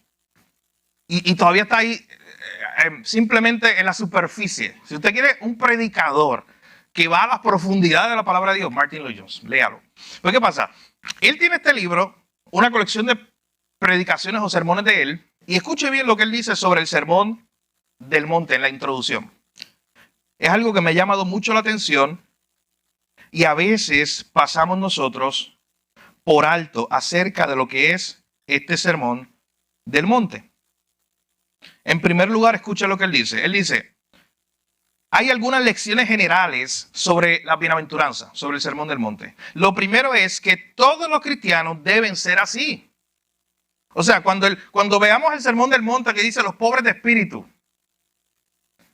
Y todavía está ahí simplemente en la superficie. Si usted quiere un predicador que va a las profundidades de la palabra de Dios, Martyn Lloyd-Jones, léalo. Pues, ¿qué pasa? Él tiene este libro, una colección de predicaciones o sermones de él, y escuche bien lo que él dice sobre el Sermón del Monte en la introducción. Es algo que me ha llamado mucho la atención y a veces pasamos nosotros por alto acerca de lo que es este Sermón del Monte. En primer lugar, escuche lo que él dice. Él dice, hay algunas lecciones generales sobre la bienaventuranza, sobre el Sermón del Monte. Lo primero es que todos los cristianos deben ser así. O sea, cuando veamos el Sermón del Monte que dice los pobres de espíritu,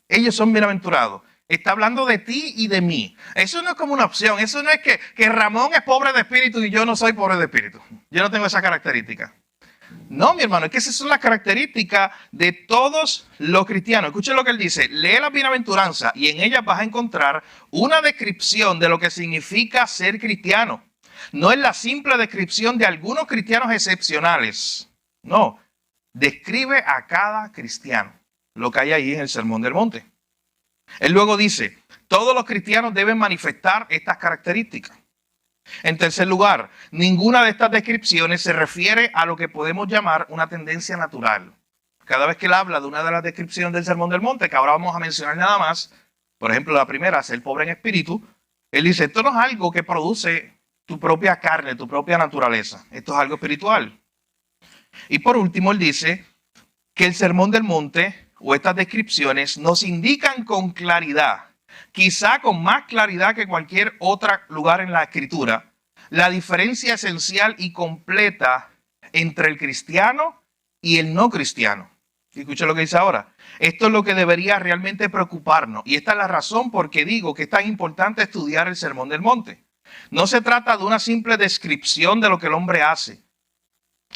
ellos son bienaventurados. Está hablando de ti y de mí. Eso no es como una opción. Eso no es que Ramón es pobre de espíritu y yo no soy pobre de espíritu. Yo no tengo esa característica. No, mi hermano, es que esas son las características de todos los cristianos. Escuchen lo que él dice. Lee la bienaventuranza y en ella vas a encontrar una descripción de lo que significa ser cristiano. No es la simple descripción de algunos cristianos excepcionales. No, describe a cada cristiano, lo que hay ahí en el Sermón del Monte. Él luego dice, todos los cristianos deben manifestar estas características. En tercer lugar, ninguna de estas descripciones se refiere a lo que podemos llamar una tendencia natural. Cada vez que él habla de una de las descripciones del Sermón del Monte, que ahora vamos a mencionar nada más, por ejemplo, la primera, ser pobre en espíritu, él dice, esto no es algo que produce tu propia carne, tu propia naturaleza. Esto es algo espiritual. Y por último, él dice que el Sermón del Monte o estas descripciones nos indican con claridad, quizá con más claridad que cualquier otro lugar en la Escritura, la diferencia esencial y completa entre el cristiano y el no cristiano. Escucha lo que dice ahora. Esto es lo que debería realmente preocuparnos. Y esta es la razón por qué digo que es tan importante estudiar el Sermón del Monte. No se trata de una simple descripción de lo que el hombre hace,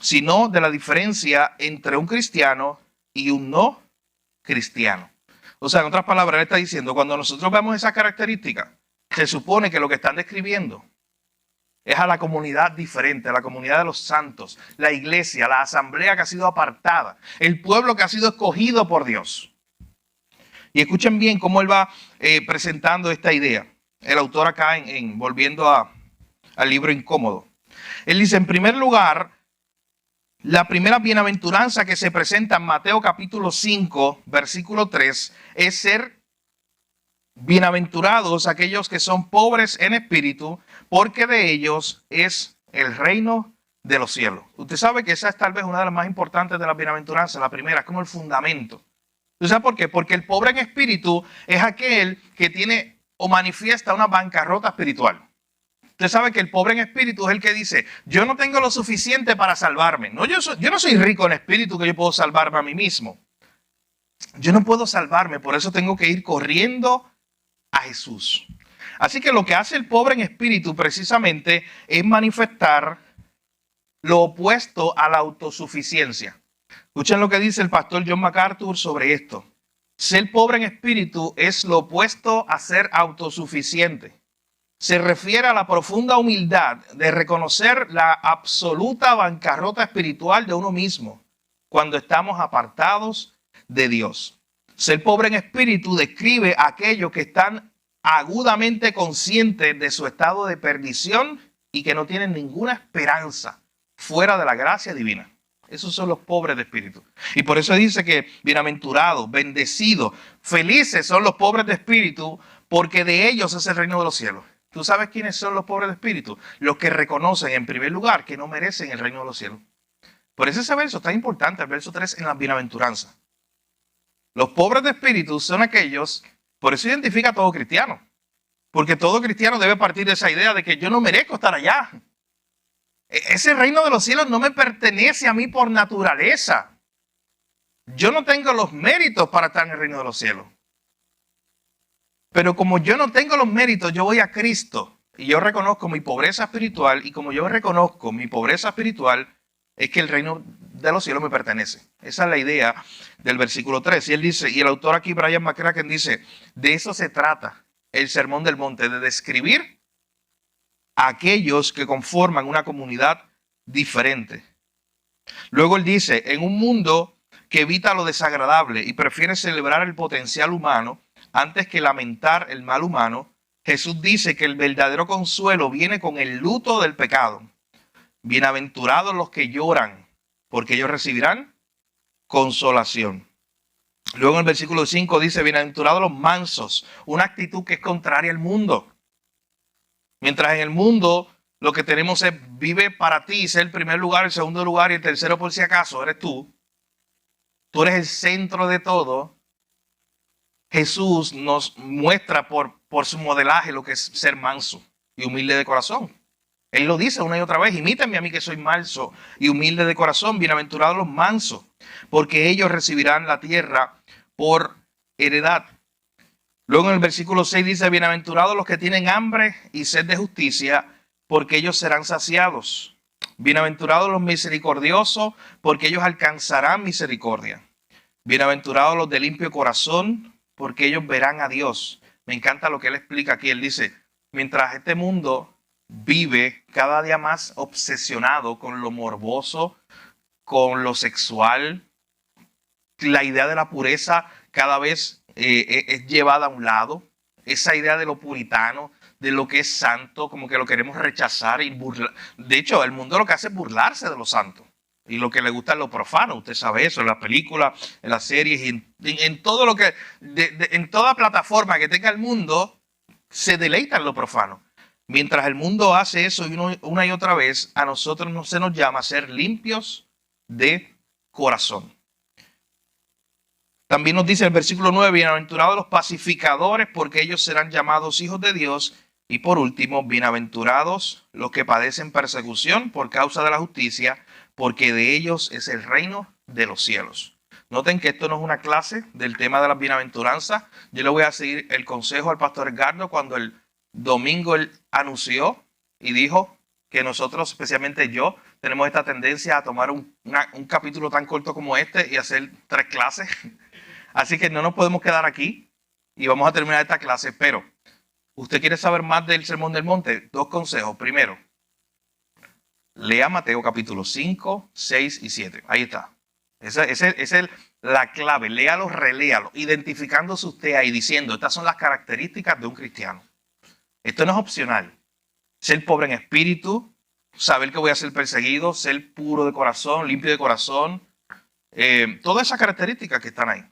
sino de la diferencia entre un cristiano y un no cristiano. O sea, en otras palabras, él está diciendo, cuando nosotros vemos esas características, se supone que lo que están describiendo es a la comunidad diferente, a la comunidad de los santos, la iglesia, la asamblea que ha sido apartada, el pueblo que ha sido escogido por Dios. Y escuchen bien cómo él va presentando esta idea. El autor acá, volviendo al libro Incómodo. Él dice, en primer lugar, la primera bienaventuranza que se presenta en Mateo capítulo 5, versículo 3, es ser bienaventurados aquellos que son pobres en espíritu, porque de ellos es el reino de los cielos. Usted sabe que esa es tal vez una de las más importantes de las bienaventuranzas, la primera, es como el fundamento. ¿Usted sabe por qué? Porque el pobre en espíritu es aquel que tiene o manifiesta una bancarrota espiritual. Usted sabe que el pobre en espíritu es el que dice, yo no tengo lo suficiente para salvarme. No, yo no soy rico en espíritu que yo puedo salvarme a mí mismo. Yo no puedo salvarme, por eso tengo que ir corriendo a Jesús. Así que lo que hace el pobre en espíritu precisamente es manifestar lo opuesto a la autosuficiencia. Escuchen lo que dice el pastor John MacArthur sobre esto. Ser pobre en espíritu es lo opuesto a ser autosuficiente. Se refiere a la profunda humildad de reconocer la absoluta bancarrota espiritual de uno mismo cuando estamos apartados de Dios. Ser pobre en espíritu describe a aquellos que están agudamente conscientes de su estado de perdición y que no tienen ninguna esperanza fuera de la gracia divina. Esos son los pobres de espíritu. Y por eso dice que bienaventurados, bendecidos, felices son los pobres de espíritu, porque de ellos es el reino de los cielos. ¿Tú sabes quiénes son los pobres de espíritu? Los que reconocen en primer lugar que no merecen el reino de los cielos. Por eso ese verso es tan importante, el verso 3 en la bienaventuranza. Los pobres de espíritu son aquellos, por eso identifica a todo cristiano. Porque todo cristiano debe partir de esa idea de que yo no merezco estar allá. Ese reino de los cielos no me pertenece a mí por naturaleza. Yo no tengo los méritos para estar en el reino de los cielos. Pero como yo no tengo los méritos, yo voy a Cristo y yo reconozco mi pobreza espiritual. Y como yo reconozco mi pobreza espiritual, es que el reino de los cielos me pertenece. Esa es la idea del versículo 3. Y él dice, y el autor aquí, Brian McCracken, dice, de eso se trata el Sermón del Monte, de describir a aquellos que conforman una comunidad diferente. Luego él dice, en un mundo que evita lo desagradable y prefiere celebrar el potencial humano antes que lamentar el mal humano, Jesús dice que el verdadero consuelo viene con el luto del pecado. Bienaventurados los que lloran, porque ellos recibirán consolación. Luego en el versículo 5 dice, bienaventurados los mansos, una actitud que es contraria al mundo. Mientras en el mundo lo que tenemos es vive para ti, ser el primer lugar, el segundo lugar y el tercero por si acaso eres tú. Tú eres el centro de todo. Jesús nos muestra por su modelaje lo que es ser manso y humilde de corazón. Él lo dice una y otra vez, imítenme a mí que soy manso y humilde de corazón, bienaventurados los mansos, porque ellos recibirán la tierra por heredad. Luego en el versículo 6 dice, bienaventurados los que tienen hambre y sed de justicia, porque ellos serán saciados. Bienaventurados los misericordiosos, porque ellos alcanzarán misericordia. Bienaventurados los de limpio corazón, porque ellos verán a Dios. Me encanta lo que él explica aquí. Él dice, mientras este mundo vive cada día más obsesionado con lo morboso, con lo sexual, la idea de la pureza cada vez es llevada a un lado. Esa idea de lo puritano, de lo que es santo, como que lo queremos rechazar y burlar. De hecho, el mundo lo que hace es burlarse de lo santo. Y lo que le gusta es lo profano. Usted sabe eso, en las películas, en las series, y en todo lo que, en toda plataforma que tenga el mundo, se deleita en lo profano. Mientras el mundo hace eso una y otra vez, a nosotros no se nos llama a ser limpios de corazón. También nos dice el versículo 9, bienaventurados los pacificadores, porque ellos serán llamados hijos de Dios. Y por último, bienaventurados los que padecen persecución por causa de la justicia, porque de ellos es el reino de los cielos. Noten que esto no es una clase del tema de las bienaventuranzas. Yo le voy a seguir el consejo al pastor Edgardo cuando el domingo él anunció y dijo que nosotros, especialmente yo, tenemos esta tendencia a tomar un capítulo tan corto como este y hacer 3 clases. Así que no nos podemos quedar aquí y vamos a terminar esta clase. Pero, ¿usted quiere saber más del Sermón del Monte? 2 consejos. Primero, lea Mateo capítulo 5, 6 y 7. Ahí está. Esa es la clave. Léalo, reléalo, identificándose usted ahí diciendo, estas son las características de un cristiano. Esto no es opcional. Ser pobre en espíritu, saber que voy a ser perseguido, ser puro de corazón, limpio de corazón. Todas esas características que están ahí.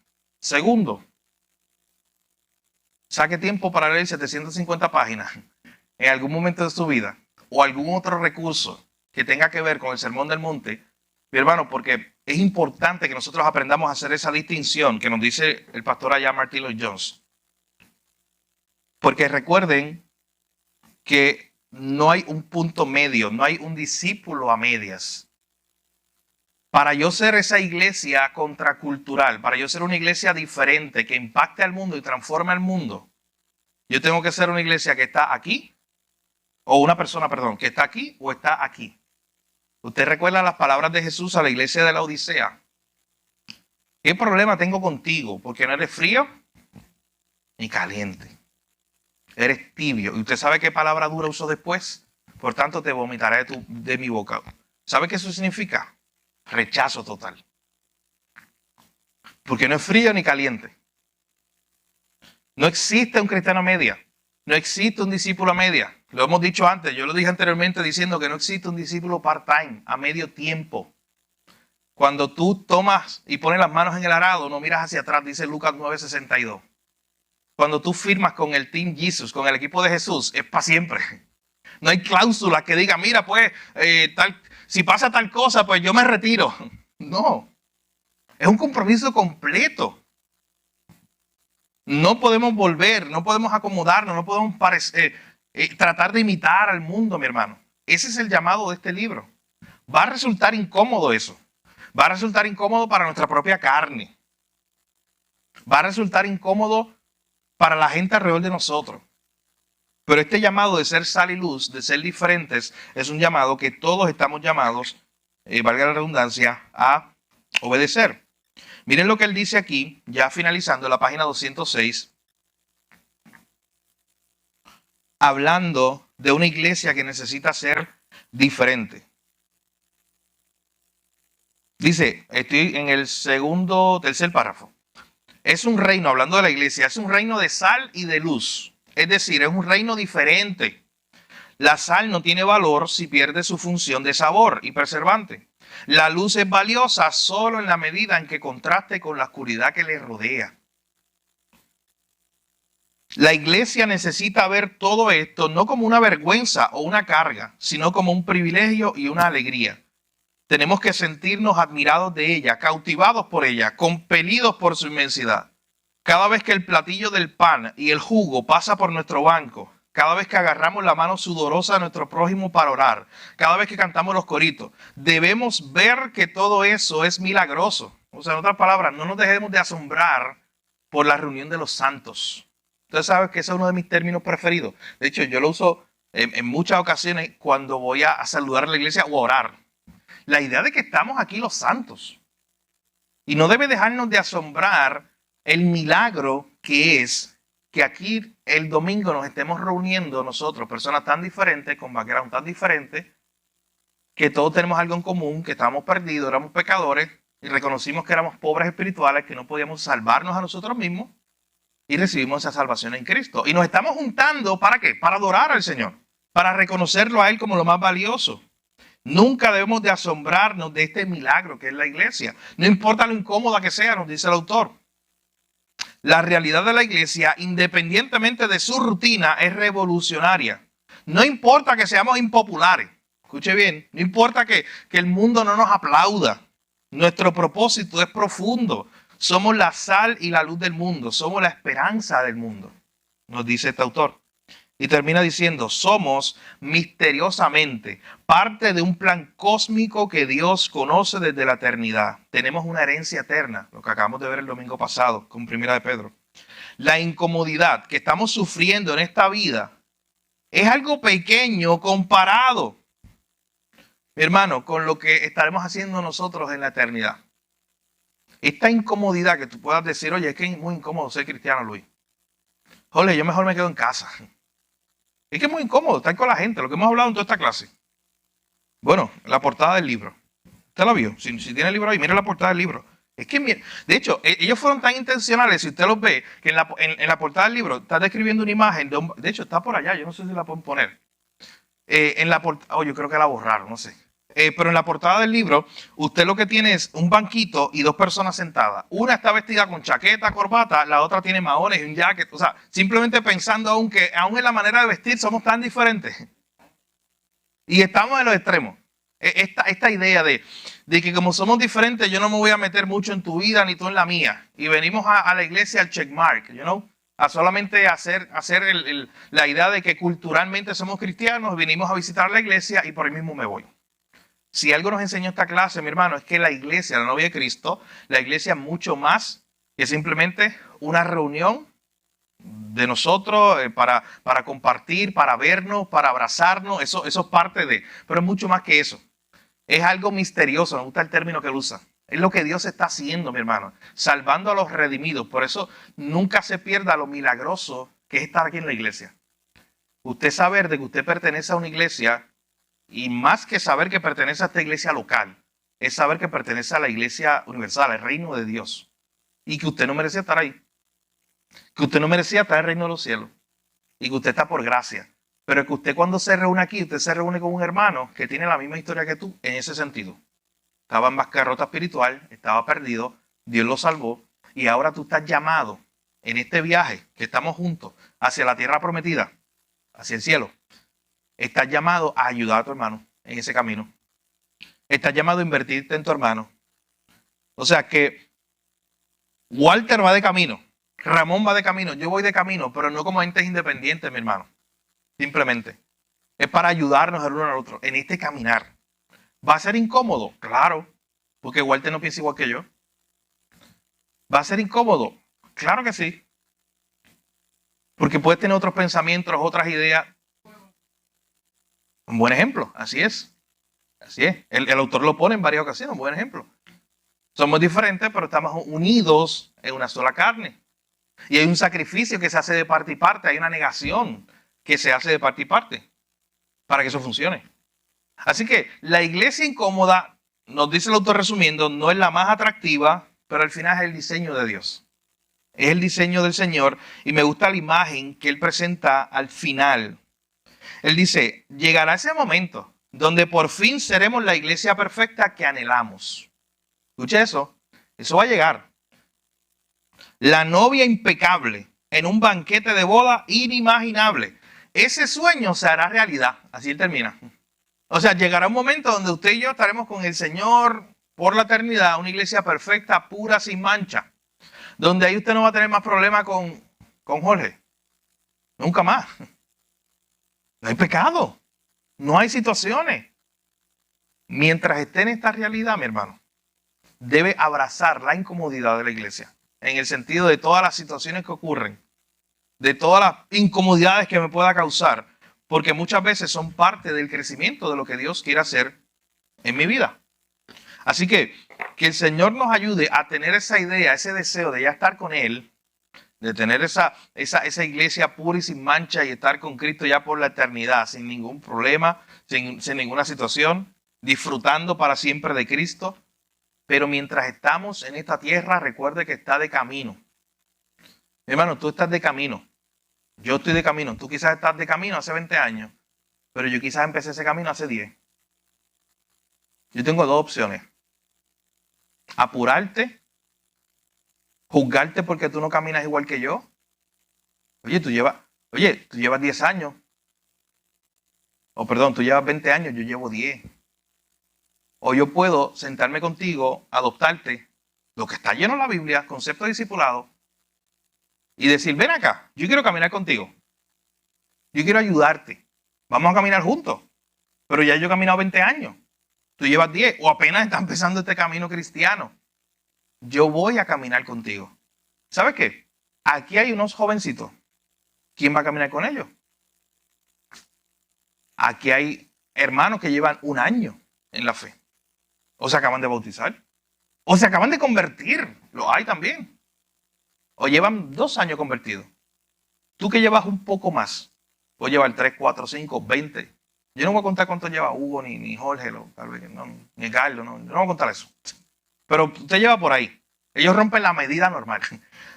Segundo, saque tiempo para leer 750 páginas en algún momento de su vida o algún otro recurso que tenga que ver con el Sermón del Monte, mi hermano, porque es importante que nosotros aprendamos a hacer esa distinción que nos dice el pastor allá Martin Lloyd-Jones. Porque recuerden que no hay un punto medio, no hay un discípulo a medias. Para yo ser esa iglesia contracultural, para yo ser una iglesia diferente que impacte al mundo y transforme al mundo, yo tengo que ser una iglesia que está aquí, o una persona, perdón, que está aquí o está aquí. Usted recuerda las palabras de Jesús a la iglesia de la Odisea. ¿Qué problema tengo contigo? Porque no eres frío ni caliente. Eres tibio. ¿Y usted sabe qué palabra dura usó después? Por tanto, te vomitaré de mi boca. ¿Sabe qué eso significa? Rechazo total. Porque no es frío ni caliente. No existe un cristiano a media. No existe un discípulo a media. Lo hemos dicho antes. Yo lo dije anteriormente diciendo que no existe un discípulo part-time, a medio tiempo. Cuando tú tomas y pones las manos en el arado, no miras hacia atrás, dice Lucas 9:62. Cuando tú firmas con el Team Jesus, con el equipo de Jesús, es para siempre. No hay cláusulas que digan, mira, pues, si pasa tal cosa, pues yo me retiro. No. Es un compromiso completo. No podemos volver, no podemos acomodarnos, no podemos tratar de imitar al mundo, mi hermano. Ese es el llamado de este libro. Va a resultar incómodo eso. Va a resultar incómodo para nuestra propia carne. Va a resultar incómodo para la gente alrededor de nosotros. Pero este llamado de ser sal y luz, de ser diferentes, es un llamado que todos estamos llamados, valga la redundancia, a obedecer. Miren lo que él dice aquí, ya finalizando la página 206, hablando de una iglesia que necesita ser diferente. Dice, estoy en el tercer párrafo. Es un reino, hablando de la iglesia, es un reino de sal y de luz. Es decir, es un reino diferente. La sal no tiene valor si pierde su función de sabor y preservante. La luz es valiosa solo en la medida en que contraste con la oscuridad que le rodea. La iglesia necesita ver todo esto no como una vergüenza o una carga, sino como un privilegio y una alegría. Tenemos que sentirnos admirados de ella, cautivados por ella, compelidos por su inmensidad. Cada vez que el platillo del pan y el jugo pasa por nuestro banco, cada vez que agarramos la mano sudorosa de nuestro prójimo para orar, cada vez que cantamos los coritos, debemos ver que todo eso es milagroso. O sea, en otras palabras, no nos dejemos de asombrar por la reunión de los santos. Ustedes saben que ese es uno de mis términos preferidos. De hecho, yo lo uso en muchas ocasiones cuando voy a saludar a la iglesia o a orar. La idea de que estamos aquí los santos. Y no debe dejarnos de asombrar el milagro que es que aquí el domingo nos estemos reuniendo nosotros, personas tan diferentes, con background tan diferentes, que todos tenemos algo en común, que estábamos perdidos, éramos pecadores y reconocimos que éramos pobres espirituales, que no podíamos salvarnos a nosotros mismos y recibimos esa salvación en Cristo. Y nos estamos juntando, ¿para qué? Para adorar al Señor, para reconocerlo a Él como lo más valioso. Nunca debemos de asombrarnos de este milagro que es la iglesia. No importa lo incómoda que sea, nos dice el autor. La realidad de la iglesia, independientemente de su rutina, es revolucionaria. No importa que seamos impopulares. Escuche bien, no importa que el mundo no nos aplauda. Nuestro propósito es profundo. Somos la sal y la luz del mundo. Somos la esperanza del mundo, nos dice este autor. Y termina diciendo, somos misteriosamente parte de un plan cósmico que Dios conoce desde la eternidad. Tenemos una herencia eterna, lo que acabamos de ver el domingo pasado con Primera de Pedro. La incomodidad que estamos sufriendo en esta vida es algo pequeño comparado, mi hermano, con lo que estaremos haciendo nosotros en la eternidad. Esta incomodidad que tú puedas decir, oye, es que es muy incómodo ser cristiano, Luis. Jole, yo mejor me quedo en casa. Es que es muy incómodo estar con la gente, lo que hemos hablado en toda esta clase. Bueno, la portada del libro. ¿Usted la vio? Si tiene el libro ahí, mire la portada del libro. Es que, de hecho, ellos fueron tan intencionales, si usted los ve, que en la portada del libro está describiendo una imagen, de hecho está por allá, yo no sé si la pueden poner. Yo creo que la borraron, no sé. Pero en la portada del libro, usted lo que tiene es un banquito y dos personas sentadas. Una está vestida con chaqueta, corbata, la otra tiene maones y un jacket. O sea, simplemente pensando aún en la manera de vestir somos tan diferentes. Y estamos en los extremos. Esta idea de que como somos diferentes, yo no me voy a meter mucho en tu vida ni tú en la mía. Y venimos a la iglesia al checkmark, a solamente hacer la idea de que culturalmente somos cristianos, venimos a visitar la iglesia y por ahí mismo me voy. Si algo nos enseñó esta clase, mi hermano, es que la iglesia, la novia de Cristo, la iglesia es mucho más que simplemente una reunión de nosotros para compartir, para vernos, para abrazarnos. Eso es parte de, pero es mucho más que eso. Es algo misterioso, me gusta el término que él usa. Es lo que Dios está haciendo, mi hermano, salvando a los redimidos. Por eso nunca se pierda lo milagroso que es estar aquí en la iglesia. Usted saber de que usted pertenece a una iglesia. Y más que saber que pertenece a esta iglesia local, es saber que pertenece a la iglesia universal, al reino de Dios. Y que usted no merecía estar ahí. Que usted no merecía estar en el reino de los cielos. Y que usted está por gracia. Pero que usted cuando se reúne aquí, usted se reúne con un hermano que tiene la misma historia que tú en ese sentido. Estaba en bancarrota espiritual, estaba perdido, Dios lo salvó. Y ahora tú estás llamado en este viaje que estamos juntos hacia la tierra prometida, hacia el cielo. Estás llamado a ayudar a tu hermano en ese camino. Estás llamado a invertirte en tu hermano. O sea que Walter va de camino, Ramón va de camino, yo voy de camino, pero no como entes independientes, mi hermano. Simplemente. Es para ayudarnos el uno al otro en este caminar. ¿Va a ser incómodo? Claro, porque Walter no piensa igual que yo. ¿Va a ser incómodo? Claro que sí. Porque puedes tener otros pensamientos, otras ideas. Un buen ejemplo, así es. Así es. El autor lo pone en varias ocasiones, un buen ejemplo. Somos diferentes, pero estamos unidos en una sola carne. Y hay un sacrificio que se hace de parte y parte, hay una negación que se hace de parte y parte para que eso funcione. Así que la iglesia incómoda, nos dice el autor resumiendo, no es la más atractiva, pero al final es el diseño de Dios. Es el diseño del Señor y me gusta la imagen que él presenta al final. Él dice, llegará ese momento donde por fin seremos la iglesia perfecta que anhelamos. Escucha eso, eso va a llegar. La novia impecable en un banquete de boda inimaginable. Ese sueño se hará realidad. Así él termina. O sea, llegará un momento donde usted y yo estaremos con el Señor por la eternidad, una iglesia perfecta, pura, sin mancha. Donde ahí usted no va a tener más problemas con Jorge. Nunca más. No hay pecado. No hay situaciones. Mientras esté en esta realidad, mi hermano, debe abrazar la incomodidad de la iglesia. En el sentido de todas las situaciones que ocurren. De todas las incomodidades que me pueda causar. porque muchas veces son parte del crecimiento de lo que Dios quiere hacer en mi vida. Así que el Señor nos ayude a tener esa idea, ese deseo de ya estar con Él, de tener esa iglesia pura y sin mancha y estar con Cristo ya por la eternidad, sin ningún problema, sin ninguna situación, disfrutando para siempre de Cristo. Pero mientras estamos en esta tierra, recuerde que está de camino. Mi hermano, tú estás de camino. Yo estoy de camino. Tú quizás estás de camino hace 20 años, pero yo quizás empecé ese camino hace 10. Yo tengo dos opciones. Apurarte, juzgarte porque tú no caminas igual que yo. Oye, tú llevas 10 años. O perdón, tú llevas 20 años, yo llevo 10. O yo puedo sentarme contigo, adoptarte, lo que está lleno en la Biblia, concepto de discipulado, y decir, ven acá, yo quiero caminar contigo. Yo quiero ayudarte. Vamos a caminar juntos. Pero ya yo he caminado 20 años. Tú llevas 10 o apenas está empezando este camino cristiano. Yo voy a caminar contigo. ¿Sabes qué? Aquí hay unos jovencitos. ¿Quién va a caminar con ellos? Aquí hay hermanos que llevan 1 año en la fe. O se acaban de bautizar. O se acaban de convertir. Lo hay también. O llevan 2 años convertidos. Tú que llevas un poco más. Puedes llevar 3, 4, 5, 20. Yo no voy a contar cuánto lleva Hugo, ni Jorge, ni Carlos. No, yo no voy a contar eso. Pero usted lleva por ahí. Ellos rompen la medida normal.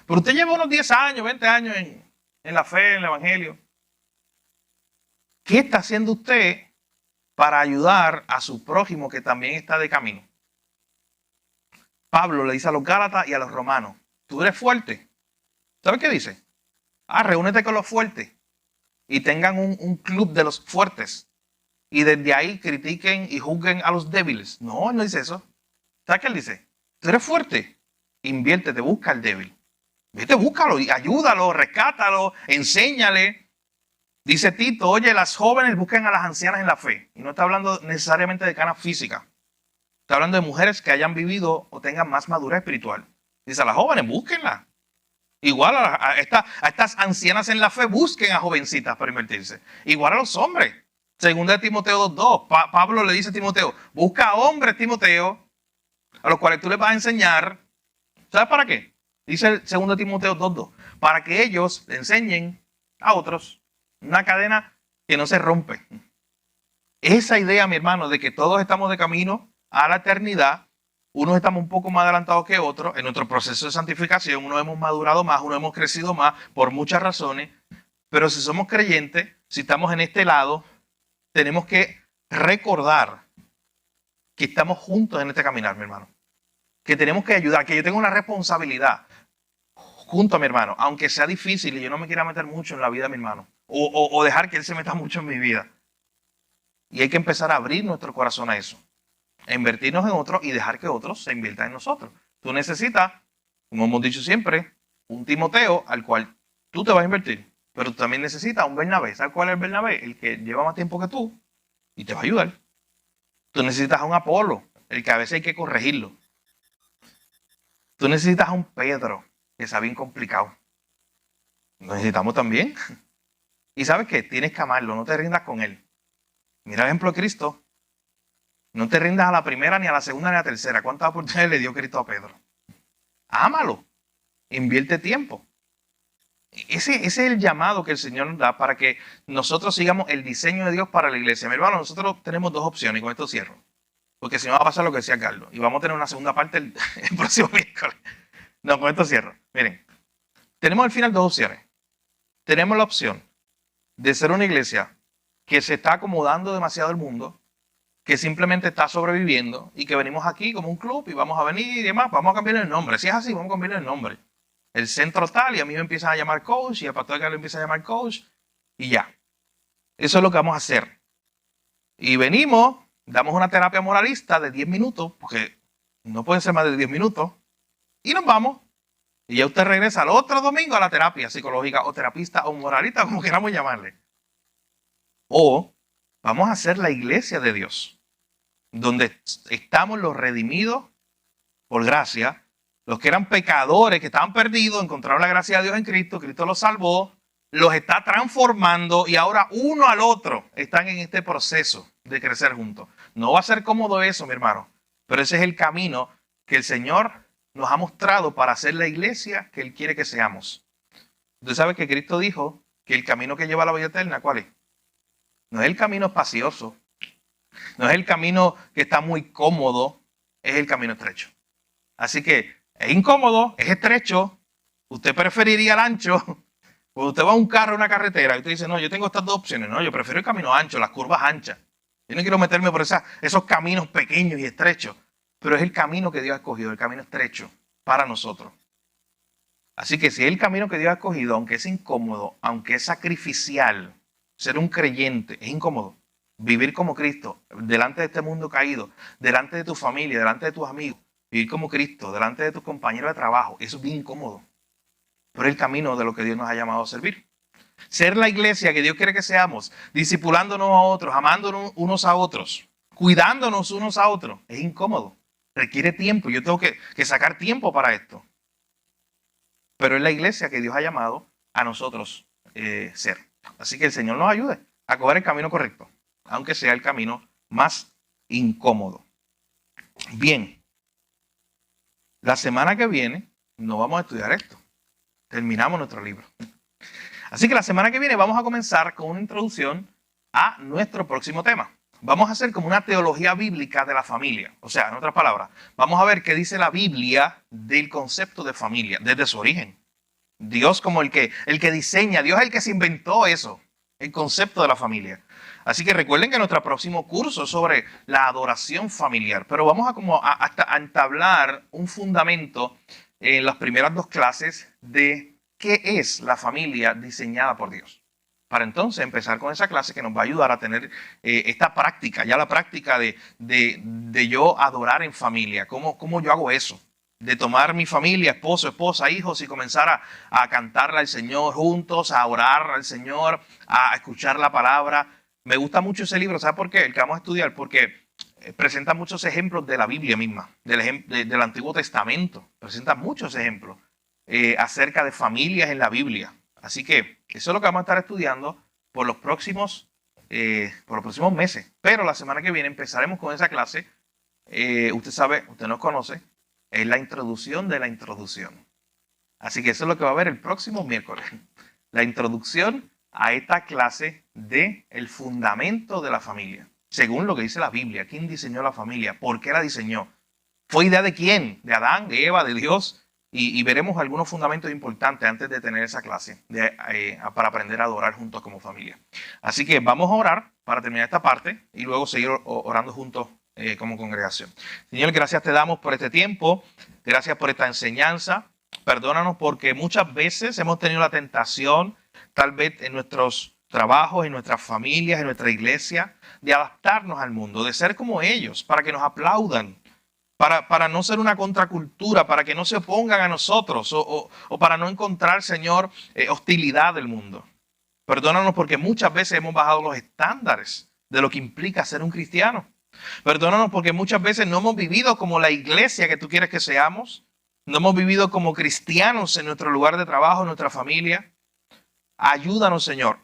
Pero usted lleva unos 10 años, 20 años en la fe, en el evangelio. ¿Qué está haciendo usted para ayudar a su prójimo que también está de camino? Pablo le dice a los Gálatas y a los romanos, tú eres fuerte. ¿Sabes qué dice? Reúnete con los fuertes y tengan un club de los fuertes. Y desde ahí critiquen y juzguen a los débiles. No, él no dice eso. ¿Sabes qué él dice? Tú eres fuerte, inviértete, busca al débil. Vete, búscalo, ayúdalo, rescátalo, enséñale. Dice Tito, oye, las jóvenes busquen a las ancianas en la fe. Y no está hablando necesariamente de canas físicas. Está hablando de mujeres que hayan vivido o tengan más madurez espiritual. Dice a las jóvenes, búsquenla. Igual a estas ancianas en la fe, busquen a jovencitas para invertirse. Igual a los hombres. Segunda de Timoteo 2.2, Pablo le dice a Timoteo, busca a hombres, Timoteo, a los cuales tú les vas a enseñar. ¿Sabes para qué? Dice el 2 Timoteo 2.2, para que ellos le enseñen a otros. Una cadena que no se rompe. Esa idea, mi hermano, de que todos estamos de camino a la eternidad, unos estamos un poco más adelantados que otros en nuestro proceso de santificación, unos hemos madurado más, unos hemos crecido más por muchas razones, pero si somos creyentes, si estamos en este lado, tenemos que recordar que estamos juntos en este caminar, mi hermano. Que tenemos que ayudar, que yo tengo una responsabilidad junto a mi hermano, aunque sea difícil y yo no me quiera meter mucho en la vida de mi hermano, o dejar que él se meta mucho en mi vida. Y hay que empezar a abrir nuestro corazón a eso, a invertirnos en otros y dejar que otros se inviertan en nosotros. Tú necesitas, como hemos dicho siempre, un Timoteo al cual tú te vas a invertir. Pero tú también necesitas un Bernabé. ¿Sabes cuál es el Bernabé? El que lleva más tiempo que tú y te va a ayudar. Tú necesitas a un Apolo, el que a veces hay que corregirlo. Tú necesitas a un Pedro, que está bien complicado. Lo necesitamos también. Y ¿sabes qué? Tienes que amarlo, no te rindas con él. Mira el ejemplo de Cristo. No te rindas a la primera, ni a la segunda, ni a la tercera. ¿Cuántas oportunidades le dio Cristo a Pedro? Ámalo. Invierte tiempo. Ese es el llamado que el Señor nos da para que nosotros sigamos el diseño de Dios para la iglesia. Mi hermano, nosotros tenemos 2 opciones y con esto cierro. Porque si no va a pasar lo que decía Carlos. Y vamos a tener una segunda parte el próximo miércoles. No, con esto cierro. Miren, tenemos al final 2 opciones. Tenemos la opción de ser una iglesia que se está acomodando demasiado al mundo, que simplemente está sobreviviendo y que venimos aquí como un club y vamos a venir y demás. Vamos a cambiar el nombre. Si es así, vamos a cambiar el nombre. El centro tal, y a mí me empiezan a llamar coach, y al pastor Carlos empieza a llamar coach, y ya. Eso es lo que vamos a hacer. Y venimos, damos una terapia moralista de 10 minutos, porque no pueden ser más de 10 minutos, y nos vamos. Y ya usted regresa al otro domingo a la terapia psicológica, o terapista, o moralista, como queramos llamarle. O vamos a ser la iglesia de Dios, donde estamos los redimidos por gracia. Los que eran pecadores, que estaban perdidos, encontraron la gracia de Dios en Cristo, Cristo los salvó, los está transformando y ahora uno al otro están en este proceso de crecer juntos. No va a ser cómodo eso, mi hermano, pero ese es el camino que el Señor nos ha mostrado para hacer la iglesia que Él quiere que seamos. Usted sabe que Cristo dijo que el camino que lleva a la vida eterna, ¿cuál es? No es el camino espacioso, no es el camino que está muy cómodo, es el camino estrecho. Así que es incómodo, es estrecho, usted preferiría el ancho. Cuando usted va a un carro, a una carretera, y usted dice, no, yo tengo estas dos opciones, no, yo prefiero el camino ancho, las curvas anchas. Yo no quiero meterme por esos caminos pequeños y estrechos, pero es el camino que Dios ha escogido, el camino estrecho para nosotros. Así que si es el camino que Dios ha escogido, aunque es incómodo, aunque es sacrificial, ser un creyente es incómodo. Vivir como Cristo, delante de este mundo caído, delante de tu familia, delante de tus amigos, vivir como Cristo, delante de tus compañeros de trabajo, eso es bien incómodo. Pero es el camino de lo que Dios nos ha llamado a servir. Ser la iglesia que Dios quiere que seamos, discipulándonos a otros, amándonos unos a otros, cuidándonos unos a otros, es incómodo. Requiere tiempo. Yo tengo que sacar tiempo para esto. Pero es la iglesia que Dios ha llamado a nosotros ser. Así que el Señor nos ayude a coger el camino correcto, aunque sea el camino más incómodo. Bien, la semana que viene no vamos a estudiar esto. Terminamos nuestro libro. Así que la semana que viene vamos a comenzar con una introducción a nuestro próximo tema. Vamos a hacer como una teología bíblica de la familia. O sea, en otras palabras, vamos a ver qué dice la Biblia del concepto de familia desde su origen. Dios como el que diseña, Dios es el que se inventó eso, el concepto de la familia. Así que recuerden que nuestro próximo curso es sobre la adoración familiar. Pero vamos a entablar un fundamento en las primeras dos clases de qué es la familia diseñada por Dios. Para entonces empezar con esa clase que nos va a ayudar a tener esta práctica, ya la práctica de yo adorar en familia. ¿Cómo yo hago eso? De tomar mi familia, esposo, esposa, hijos y comenzar a cantarle al Señor juntos, a orar al Señor, a escuchar la palabra. Me gusta mucho ese libro, ¿sabe por qué? El que vamos a estudiar, porque presenta muchos ejemplos de la Biblia misma, del Antiguo Testamento. Presenta muchos ejemplos acerca de familias en la Biblia. Así que eso es lo que vamos a estar estudiando por los próximos meses. Pero la semana que viene empezaremos con esa clase. Usted sabe, usted nos conoce, es la introducción de la introducción. Así que eso es lo que va a haber el próximo miércoles. La introducción a esta clase de el fundamento de la familia. Según lo que dice la Biblia, ¿quién diseñó la familia? ¿Por qué la diseñó? ¿Fue idea de quién? ¿De Adán, de Eva, de Dios? Y veremos algunos fundamentos importantes antes de tener esa clase para aprender a adorar juntos como familia. Así que vamos a orar para terminar esta parte y luego seguir orando juntos como congregación. Señor, gracias te damos por este tiempo. Gracias por esta enseñanza. Perdónanos porque muchas veces hemos tenido la tentación, tal vez en nuestros trabajos, en nuestras familias, en nuestra iglesia, de adaptarnos al mundo, de ser como ellos, para que nos aplaudan. Para no ser una contracultura, para que no se opongan a nosotros o para no encontrar, Señor, hostilidad del mundo. Perdónanos porque muchas veces hemos bajado los estándares de lo que implica ser un cristiano. Perdónanos porque muchas veces no hemos vivido como la iglesia que tú quieres que seamos. No hemos vivido como cristianos en nuestro lugar de trabajo, en nuestra familia. Ayúdanos, Señor,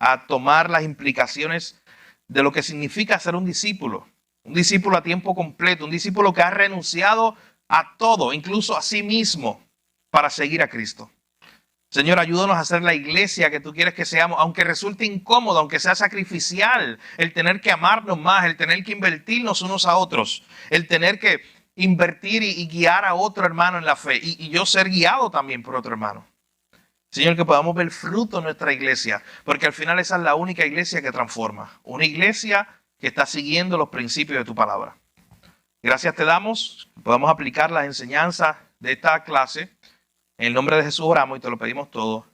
a tomar las implicaciones de lo que significa ser un discípulo. Un discípulo a tiempo completo, un discípulo que ha renunciado a todo, incluso a sí mismo, para seguir a Cristo. Señor, ayúdanos a ser la iglesia que tú quieres que seamos, aunque resulte incómodo, aunque sea sacrificial, el tener que amarnos más, el tener que invertirnos unos a otros, el tener que invertir y guiar a otro hermano en la fe y yo ser guiado también por otro hermano. Señor, que podamos ver fruto en nuestra iglesia, porque al final esa es la única iglesia que transforma. Una iglesia que está siguiendo los principios de tu palabra. Gracias te damos, podamos aplicar las enseñanzas de esta clase. En el nombre de Jesús oramos y te lo pedimos todo.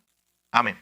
Amén.